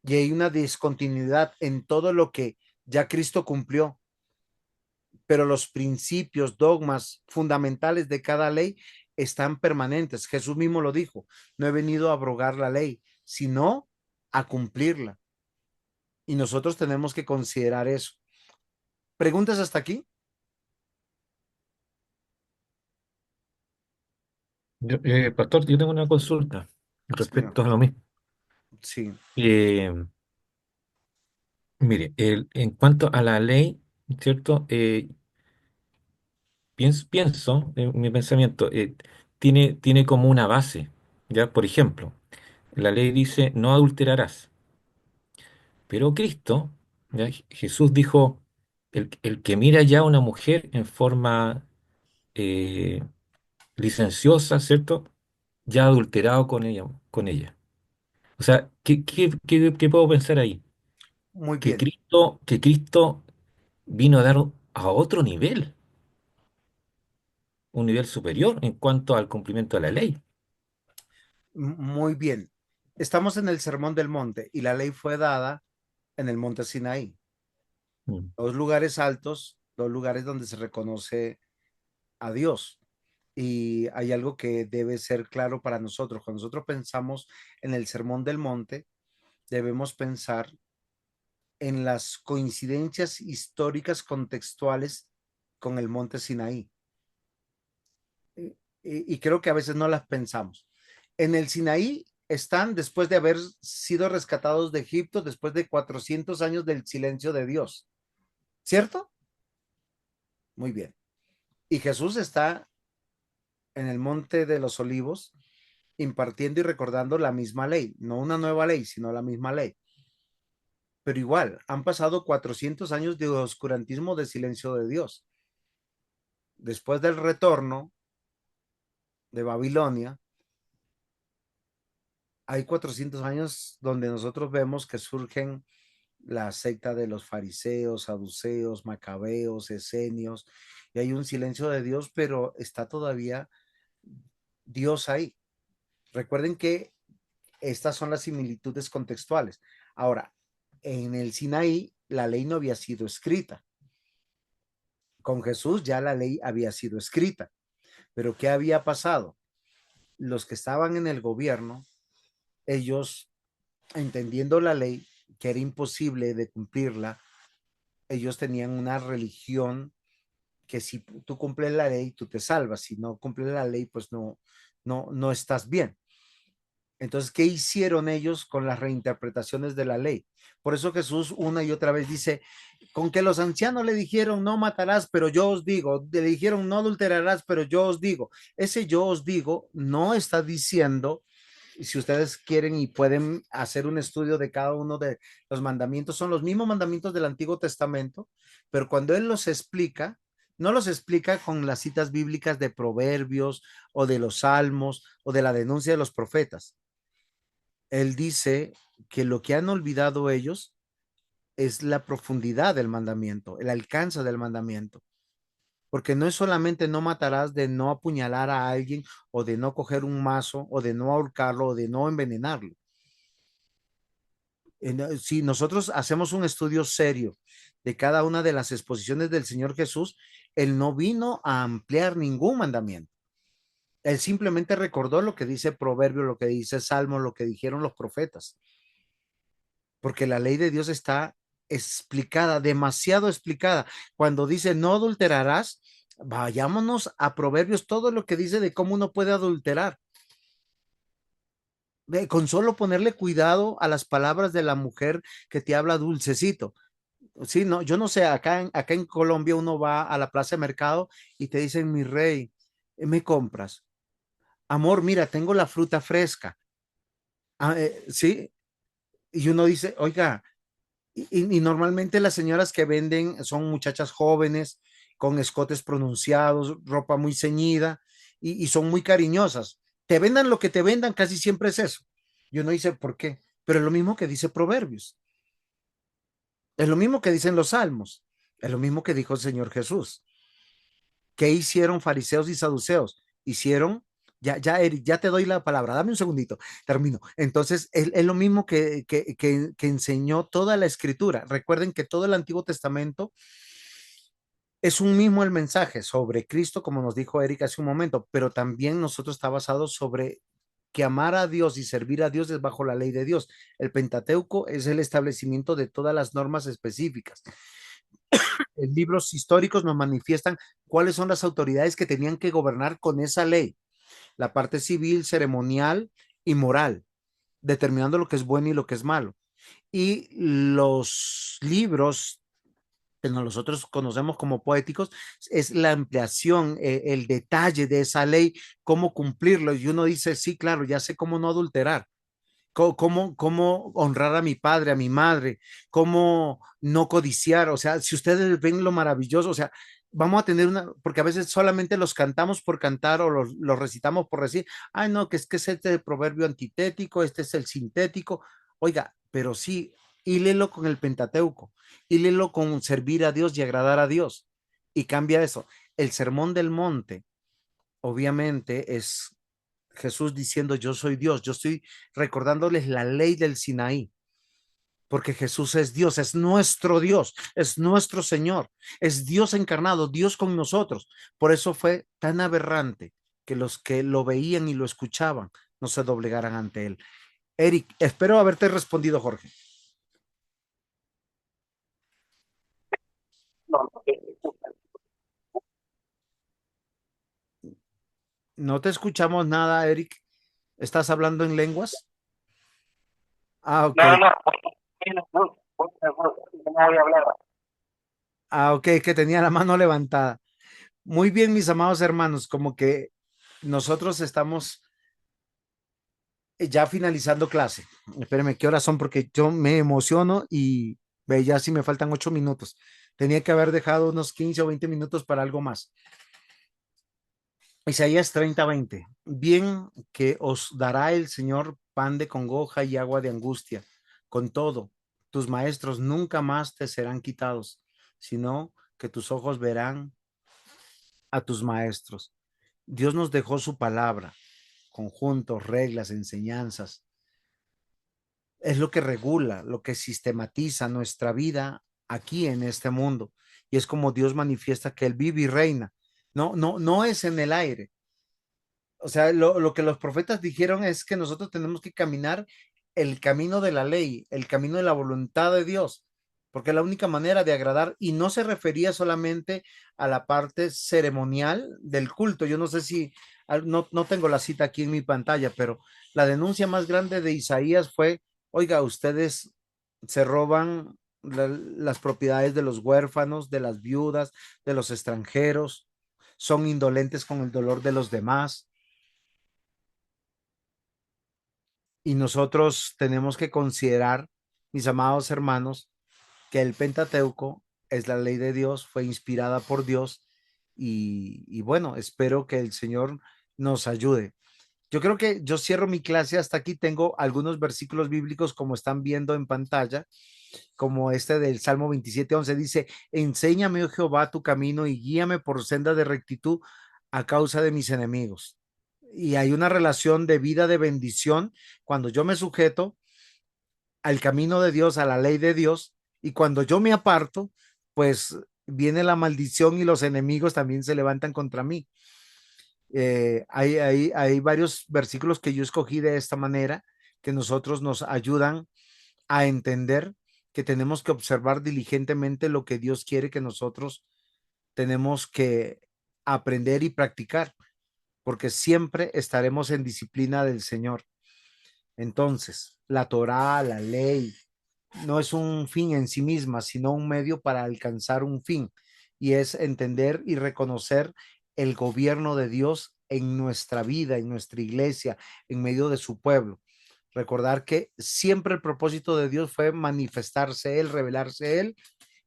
y hay una discontinuidad en todo lo que Ya Cristo cumplió, pero los principios, dogmas fundamentales de cada ley están permanentes. Jesús mismo lo dijo, no he venido a abrogar la ley, sino a cumplirla. Y nosotros tenemos que considerar eso. ¿Preguntas hasta aquí? Pastor, yo tengo una consulta Señor. respecto a lo mismo. Sí, Eh, Mire, en cuanto a la ley, ¿cierto? Pienso en mi pensamiento, tiene como una base, ¿ya? Por ejemplo, la ley dice, no adulterarás, pero Cristo, ¿ya? Jesús dijo, el que mira ya a una mujer en forma eh, licenciosa, ¿cierto? Ya ha adulterado con ella, con ella. O sea, ¿qué puedo pensar ahí? muy Que bien. Cristo vino a dar a otro nivel, un nivel superior en cuanto al cumplimiento de la ley. Muy bien. Estamos en el Sermón del Monte y la ley fue dada en el Monte Sinaí. Mm. Dos lugares altos, dos lugares donde se reconoce a Dios. Y hay algo que debe ser claro para nosotros. Cuando nosotros pensamos en el Sermón del Monte, debemos pensar en las coincidencias históricas contextuales con el Monte Sinaí. Y creo que a veces no las pensamos. En el Sinaí están después de haber sido rescatados de Egipto, después de 400 años del silencio de Dios, ¿cierto? Muy bien. Y Jesús está en el Monte de los Olivos impartiendo y recordando la misma ley, no una nueva ley, sino la misma ley. Pero igual, han pasado 400 años de oscurantismo, de silencio de Dios. Después del retorno de Babilonia, hay 400 años donde nosotros vemos que surgen la secta de los fariseos, saduceos, macabeos, esenios, y hay un silencio de Dios, pero está todavía Dios ahí. Recuerden que estas son las similitudes contextuales. Ahora, en el Sinaí, la ley no había sido escrita. Con Jesús ya la ley había sido escrita. Pero ¿qué había pasado? Los que estaban en el gobierno, ellos, entendiendo la ley, que era imposible de cumplirla, ellos tenían una religión que si tú cumples la ley, tú te salvas. Si no cumples la ley, pues no estás bien. Entonces, ¿qué hicieron ellos con las reinterpretaciones de la ley? Por eso Jesús una y otra vez dice, con que los ancianos le dijeron, no matarás, pero yo os digo, le dijeron, no adulterarás, pero yo os digo, ese yo os digo no está diciendo, si ustedes quieren y pueden hacer un estudio de cada uno de los mandamientos, son los mismos mandamientos del Antiguo Testamento, pero cuando Él los explica, no los explica con las citas bíblicas de Proverbios o de los Salmos o de la denuncia de los profetas. Él dice que lo que han olvidado ellos es la profundidad del mandamiento, el alcance del mandamiento. Porque no es solamente no matarás de no apuñalar a alguien o de no coger un mazo o de no ahorcarlo o de no envenenarlo. Si nosotros hacemos un estudio serio de cada una de las exposiciones del Señor Jesús, Él no vino a ampliar ningún mandamiento. Él simplemente recordó lo que dice Proverbio, lo que dice Salmo, lo que dijeron los profetas. Porque la ley de Dios está explicada, demasiado explicada. Cuando dice no adulterarás, vayámonos a Proverbios, todo lo que dice de cómo uno puede adulterar. Con solo ponerle cuidado a las palabras de la mujer que te habla dulcecito. Sí, no, yo no sé, acá en Colombia uno va a la plaza de mercado y te dicen, mi rey, ¿me compras? Amor, mira, tengo la fruta fresca. Sí, y uno dice, oiga, y normalmente las señoras que venden son muchachas jóvenes, con escotes pronunciados, ropa muy ceñida y son muy cariñosas. Te vendan lo que te vendan, casi siempre es eso. Y uno dice, ¿por qué? Pero es lo mismo que dice Proverbios, es lo mismo que dicen los Salmos, es lo mismo que dijo el Señor Jesús. ¿Qué hicieron fariseos y saduceos? Hicieron ya, Eric, ya te doy la palabra, dame un segundito, termino. Entonces, es lo mismo que enseñó toda la escritura. Recuerden que todo el Antiguo Testamento es un mismo el mensaje sobre Cristo, como nos dijo Eric hace un momento, pero también nosotros está basado sobre que amar a Dios y servir a Dios es bajo la ley de Dios. El Pentateuco es el establecimiento de todas las normas específicas. Libros históricos nos manifiestan cuáles son las autoridades que tenían que gobernar con esa ley, la parte civil, ceremonial y moral, determinando lo que es bueno y lo que es malo. Y los libros que nosotros conocemos como poéticos es la ampliación, el detalle de esa ley, cómo cumplirlo. Y uno dice, sí, claro, ya sé cómo no adulterar, cómo honrar a mi padre, a mi madre, cómo no codiciar. O sea, si ustedes ven lo maravilloso, o sea, vamos a tener una, porque a veces solamente los cantamos por cantar o los recitamos por decir, ay, no, que es este proverbio antitético, este es el sintético. Oiga, pero sí, hílelo con el Pentateuco, hílelo con servir a Dios y agradar a Dios. Y cambia eso. El sermón del monte, obviamente, es Jesús diciendo, yo soy Dios. Yo estoy recordándoles la ley del Sinaí, porque Jesús es Dios, es nuestro Señor, es Dios encarnado, Dios con nosotros. Por eso fue tan aberrante que los que lo veían y lo escuchaban no se doblegaran ante él. Eric, espero haberte respondido, Jorge. No, no, No te escuchamos nada, Eric. ¿Estás hablando en lenguas? Ah, ok. no, no, no voy a hablar. Ah, ok, que tenía la mano levantada. Muy bien, mis amados hermanos, como que nosotros estamos ya finalizando clase. Espérenme, ¿qué horas son? Porque yo me emociono y ve, ya si me faltan 8 minutos. Tenía que haber dejado unos 15 o 20 minutos para algo más. Isaías 30:20. Bien que os dará el Señor pan de congoja y agua de angustia. Con todo, tus maestros nunca más te serán quitados, sino que tus ojos verán a tus maestros. Dios nos dejó su palabra, conjuntos, reglas, enseñanzas. Es lo que regula, lo que sistematiza nuestra vida aquí en este mundo. Y es como Dios manifiesta que Él vive y reina. No es en el aire. O sea, lo que los profetas dijeron es que nosotros tenemos que caminar el camino de la ley, el camino de la voluntad de Dios, porque es la única manera de agradar y no se refería solamente a la parte ceremonial del culto. Yo no sé si, no tengo la cita aquí en mi pantalla, pero la denuncia más grande de Isaías fue, oiga, ustedes se roban las propiedades de los huérfanos, de las viudas, de los extranjeros, son indolentes con el dolor de los demás. Y nosotros tenemos que considerar, mis amados hermanos, que el Pentateuco es la ley de Dios, fue inspirada por Dios y bueno, espero que el Señor nos ayude. Yo creo que yo cierro mi clase hasta aquí. Tengo algunos versículos bíblicos como están viendo en pantalla, como este del Salmo 27:11 dice, enséñame, oh Jehová, tu camino y guíame por senda de rectitud a causa de mis enemigos. Y hay una relación de vida de bendición cuando yo me sujeto al camino de Dios, a la ley de Dios, y cuando yo me aparto, pues viene la maldición y los enemigos también se levantan contra mí. Hay varios versículos que yo escogí de esta manera que nosotros nos ayudan a entender que tenemos que observar diligentemente lo que Dios quiere que nosotros tenemos que aprender y practicar, porque siempre estaremos en disciplina del Señor. Entonces, la Torá, la ley, no es un fin en sí misma, sino un medio para alcanzar un fin, y es entender y reconocer el gobierno de Dios en nuestra vida, en nuestra iglesia, en medio de su pueblo. Recordar que siempre el propósito de Dios fue manifestarse Él, revelarse Él,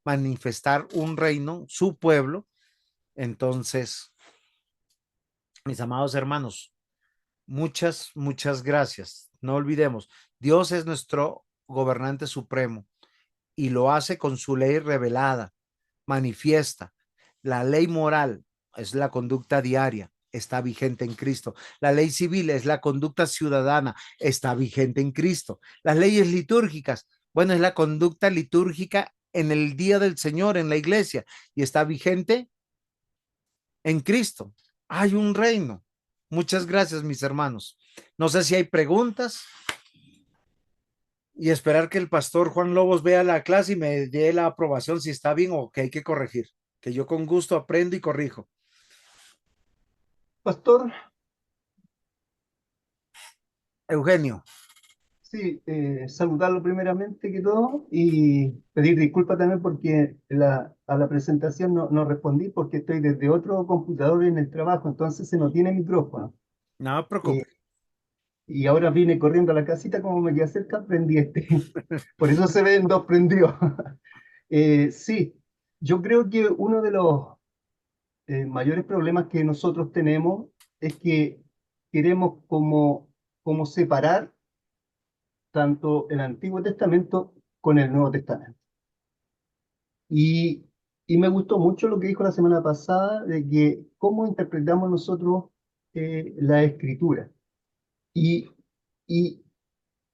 manifestar un reino, su pueblo. Entonces, mis amados hermanos, muchas gracias. No olvidemos, Dios es nuestro gobernante supremo y lo hace con su ley revelada, manifiesta. La ley moral es la conducta diaria, está vigente en Cristo. La ley civil es la conducta ciudadana, está vigente en Cristo. Las leyes litúrgicas, bueno, es la conducta litúrgica en el día del Señor, en la iglesia, y está vigente en Cristo. Hay un reino. Muchas gracias, mis hermanos. No sé si hay preguntas y esperar que el pastor Juan Lobos vea la clase y me dé la aprobación si está bien o que hay que corregir, que yo con gusto aprendo y corrijo. Pastor, Eugenio. sí, saludarlo primeramente que todo y pedir disculpas también porque a la presentación no respondí porque estoy desde otro computador en el trabajo, entonces se no tiene micrófono. No me Eh, preocupe. y ahora vine corriendo a la casita, como me quedé cerca, prendí este. Por eso se ven dos prendidos. Sí, yo creo que uno de los mayores problemas que nosotros tenemos es que queremos como separar tanto el Antiguo Testamento con el Nuevo Testamento. Y, y me gustó mucho lo que dijo la semana pasada de que cómo interpretamos nosotros la Escritura. Y, y,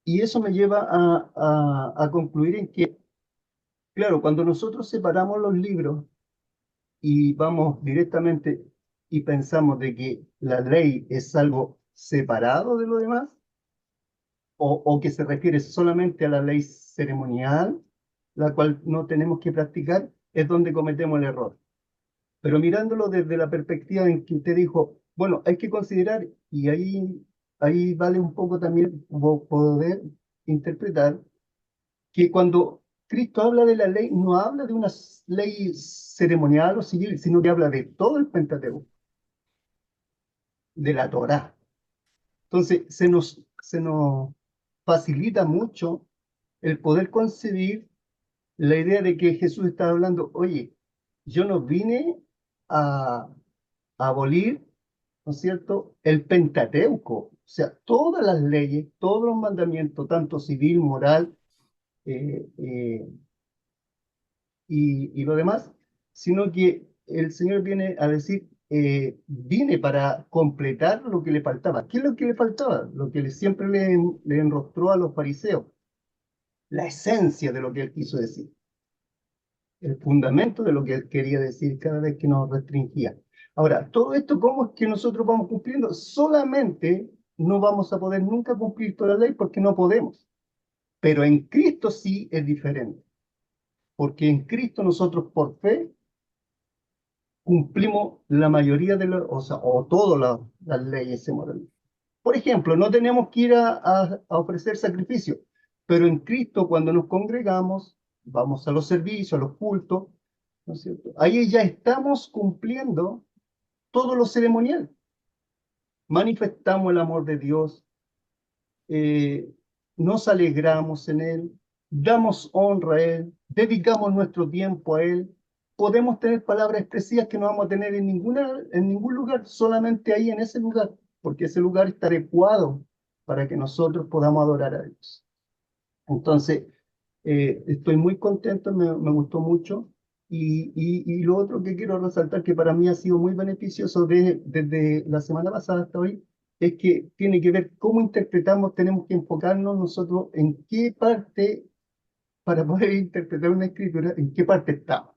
y eso me lleva a concluir en que, claro, cuando nosotros separamos los libros y vamos directamente y pensamos de que la ley es algo separado de lo demás, o que se refiere solamente a la ley ceremonial, la cual no tenemos que practicar, es donde cometemos el error. Pero mirándolo desde la perspectiva en que usted dijo, bueno, hay que considerar, y ahí vale un poco también poder interpretar, que cuando Cristo habla de la ley, no habla de una ley ceremonial o civil, sino que habla de todo el Pentateuco, de la Torá. Entonces, se nos facilita mucho el poder concebir la idea de que Jesús está hablando, oye, yo no vine a abolir, ¿no es cierto?, el Pentateuco, o sea, todas las leyes, todos los mandamientos, tanto civil, moral eh, eh, y lo demás, sino que el Señor viene a decir, vine para completar lo que le faltaba. ¿Qué es lo que le faltaba? Lo que siempre le enrostró a los fariseos, la esencia de lo que él quiso decir, el fundamento de lo que él quería decir cada vez que nos restringía. Ahora, todo esto, ¿cómo es que nosotros vamos cumpliendo? Solamente no vamos a poder nunca cumplir toda la ley porque no podemos. Pero en Cristo sí es diferente. Porque en Cristo nosotros por fe cumplimos la mayoría de las, o todas las leyes morales. Por ejemplo, no tenemos que ir a ofrecer sacrificios, pero en Cristo cuando nos congregamos, vamos a los servicios, a los cultos, ¿no es cierto? Ahí ya estamos cumpliendo todo lo ceremonial. Manifestamos el amor de Dios, eh, nos alegramos en Él, damos honra a Él, dedicamos nuestro tiempo a Él. Podemos tener palabras expresivas que no vamos a tener en ningún lugar, solamente ahí en ese lugar, porque ese lugar está adecuado para que nosotros podamos adorar a Dios. Entonces, estoy muy contento, me gustó mucho. Y lo otro que quiero resaltar, que para mí ha sido muy beneficioso desde la semana pasada hasta hoy, es que tiene que ver cómo interpretamos, tenemos que enfocarnos nosotros en qué parte, para poder interpretar una escritura, en qué parte estamos.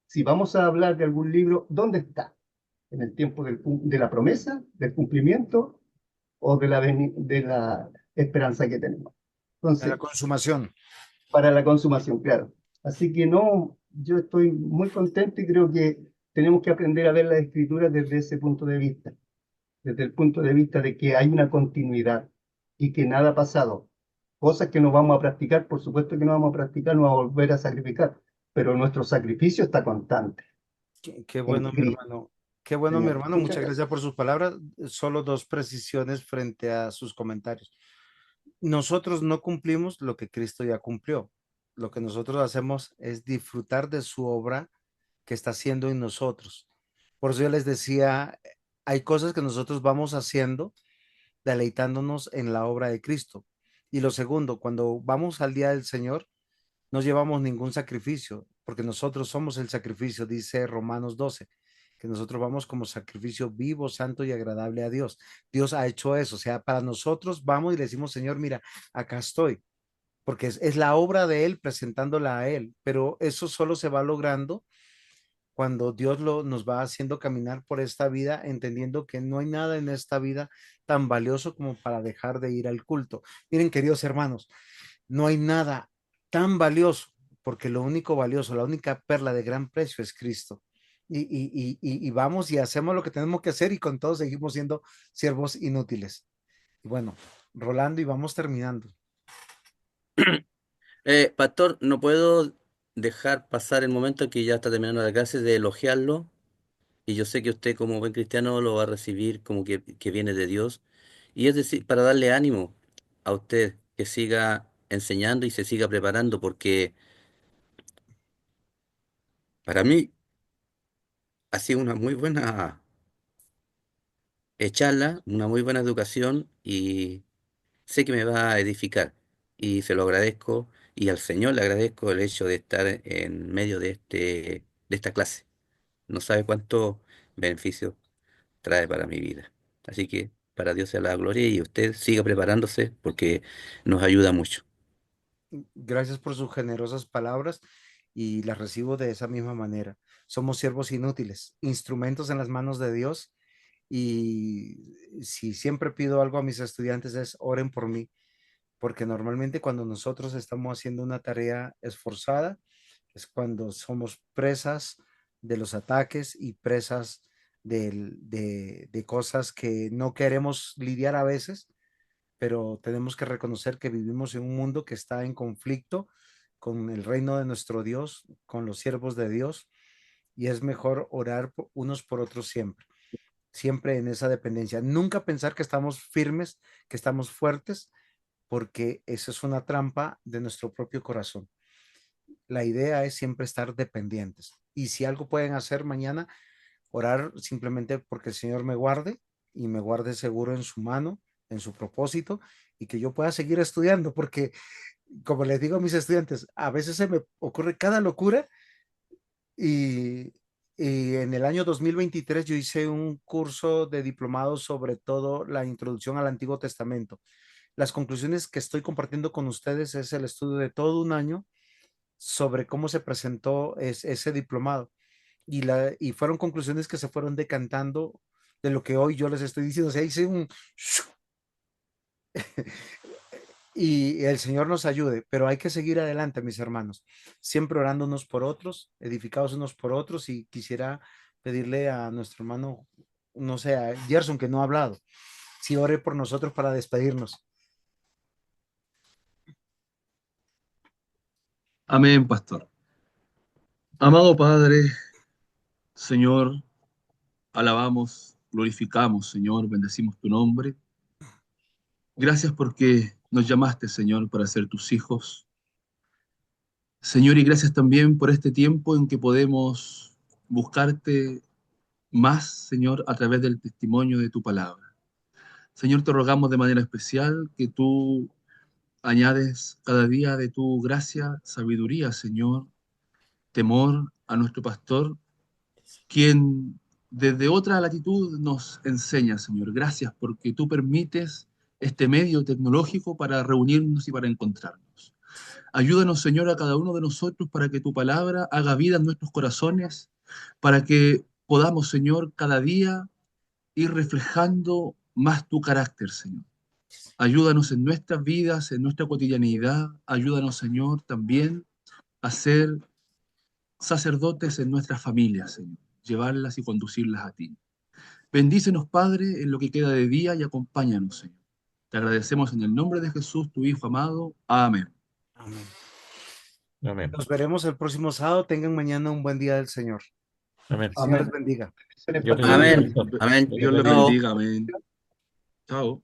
Si vamos a hablar de algún libro, ¿dónde está? ¿En el tiempo de la promesa, del cumplimiento o de la esperanza que tenemos? De la Entonces, consumación. para la consumación, claro. Así que no, yo estoy muy contento y creo que tenemos que aprender a ver la escritura desde ese punto de vista, desde el punto de vista de que hay una continuidad y que nada ha pasado. Cosas que no vamos a practicar, por supuesto que no vamos a practicar, no vamos a volver a sacrificar, pero nuestro sacrificio está constante Qué en bueno, mi Cristo. hermano. Qué bueno, mi hermano. Muchas Muchas gracias. gracias por sus palabras. Solo dos precisiones frente a sus comentarios. Nosotros no cumplimos lo que Cristo ya cumplió. Lo que nosotros hacemos es disfrutar de su obra que está haciendo en nosotros. Por eso yo les decía, hay cosas que nosotros vamos haciendo deleitándonos en la obra de Cristo. Y lo segundo, cuando vamos al día del Señor, no llevamos ningún sacrificio, porque nosotros somos el sacrificio, dice Romanos 12. que nosotros vamos como sacrificio vivo, santo y agradable a Dios. Dios ha hecho eso, o sea, para nosotros vamos y le decimos, Señor, mira, acá estoy, porque es la obra de Él presentándola a Él, pero eso solo se va logrando cuando Dios nos va haciendo caminar por esta vida, entendiendo que no hay nada en esta vida tan valioso como para dejar de ir al culto. Miren, queridos hermanos, no hay nada tan valioso, porque lo único valioso, la única perla de gran precio es Cristo. Y vamos y hacemos lo que tenemos que hacer y con todo seguimos siendo siervos inútiles. Y bueno, Rolando, y vamos terminando. Pastor, no puedo dejar pasar el momento que ya está terminando la clase de elogiarlo. Y yo sé que usted como buen cristiano lo va a recibir como que viene de Dios. Y es decir, para darle ánimo a usted que siga enseñando y se siga preparando, porque para mí ha sido una muy buena charla, una muy buena educación y sé que me va a edificar. Y se lo agradezco y al Señor le agradezco el hecho de estar en medio de esta clase. No sabe cuánto beneficio trae para mi vida. Así que para Dios sea la gloria y usted siga preparándose porque nos ayuda mucho. Gracias por sus generosas palabras y las recibo de esa misma manera. Somos siervos inútiles, instrumentos en las manos de Dios. Y si siempre pido algo a mis estudiantes es oren por mí, porque normalmente cuando nosotros estamos haciendo una tarea esforzada es cuando somos presas de los ataques y presas de cosas que no queremos lidiar a veces, pero tenemos que reconocer que vivimos en un mundo que está en conflicto con el reino de nuestro Dios, con los siervos de Dios, y es mejor orar unos por otros siempre, siempre en esa dependencia. Nunca pensar que estamos firmes, que estamos fuertes, porque eso es una trampa de nuestro propio corazón. La idea es siempre estar dependientes. Y si algo pueden hacer mañana, orar simplemente porque el Señor me guarde y me guarde seguro en su mano, en su propósito, y que yo pueda seguir estudiando, porque como les digo a mis estudiantes, a veces se me ocurre cada locura y, y en el año 2023 yo hice un curso de diplomado sobre todo la introducción al Antiguo Testamento. Las conclusiones que estoy compartiendo con ustedes es el estudio de todo un año sobre cómo se presentó ese diplomado y fueron conclusiones que se fueron decantando de lo que hoy yo les estoy diciendo. O sea, hice un y el Señor nos ayude, pero hay que seguir adelante, mis hermanos, siempre orando unos por otros, edificados unos por otros, y quisiera pedirle a nuestro hermano, no sé, a Gerson, que no ha hablado, si ore por nosotros para despedirnos. Amén, pastor. Amado Padre, Señor, alabamos, glorificamos, Señor, bendecimos tu nombre. Gracias porque nos llamaste, Señor, para ser tus hijos. Señor, y gracias también por este tiempo en que podemos buscarte más, Señor, a través del testimonio de tu palabra. Señor, te rogamos de manera especial que tú añades cada día de tu gracia, sabiduría, Señor, temor a nuestro pastor, quien desde otra latitud nos enseña, Señor. Gracias porque tú permites este medio tecnológico para reunirnos y para encontrarnos. Ayúdanos, Señor, a cada uno de nosotros para que tu palabra haga vida en nuestros corazones, para que podamos, Señor, cada día ir reflejando más tu carácter, Señor. Ayúdanos en nuestras vidas, en nuestra cotidianidad. Ayúdanos, Señor, también a ser sacerdotes en nuestras familias, Señor. Llevarlas y conducirlas a ti. Bendícenos, Padre, en lo que queda de día y acompáñanos, Señor. Te agradecemos en el nombre de Jesús, tu Hijo amado. Amén. Amén. Amén. Nos veremos el próximo sábado. Tengan mañana un buen día del Señor. Amén. El Señor les bendiga. Dios les Amén. bendiga, pastor. Amén. Dios les Chao. bendiga. Amén. Chao.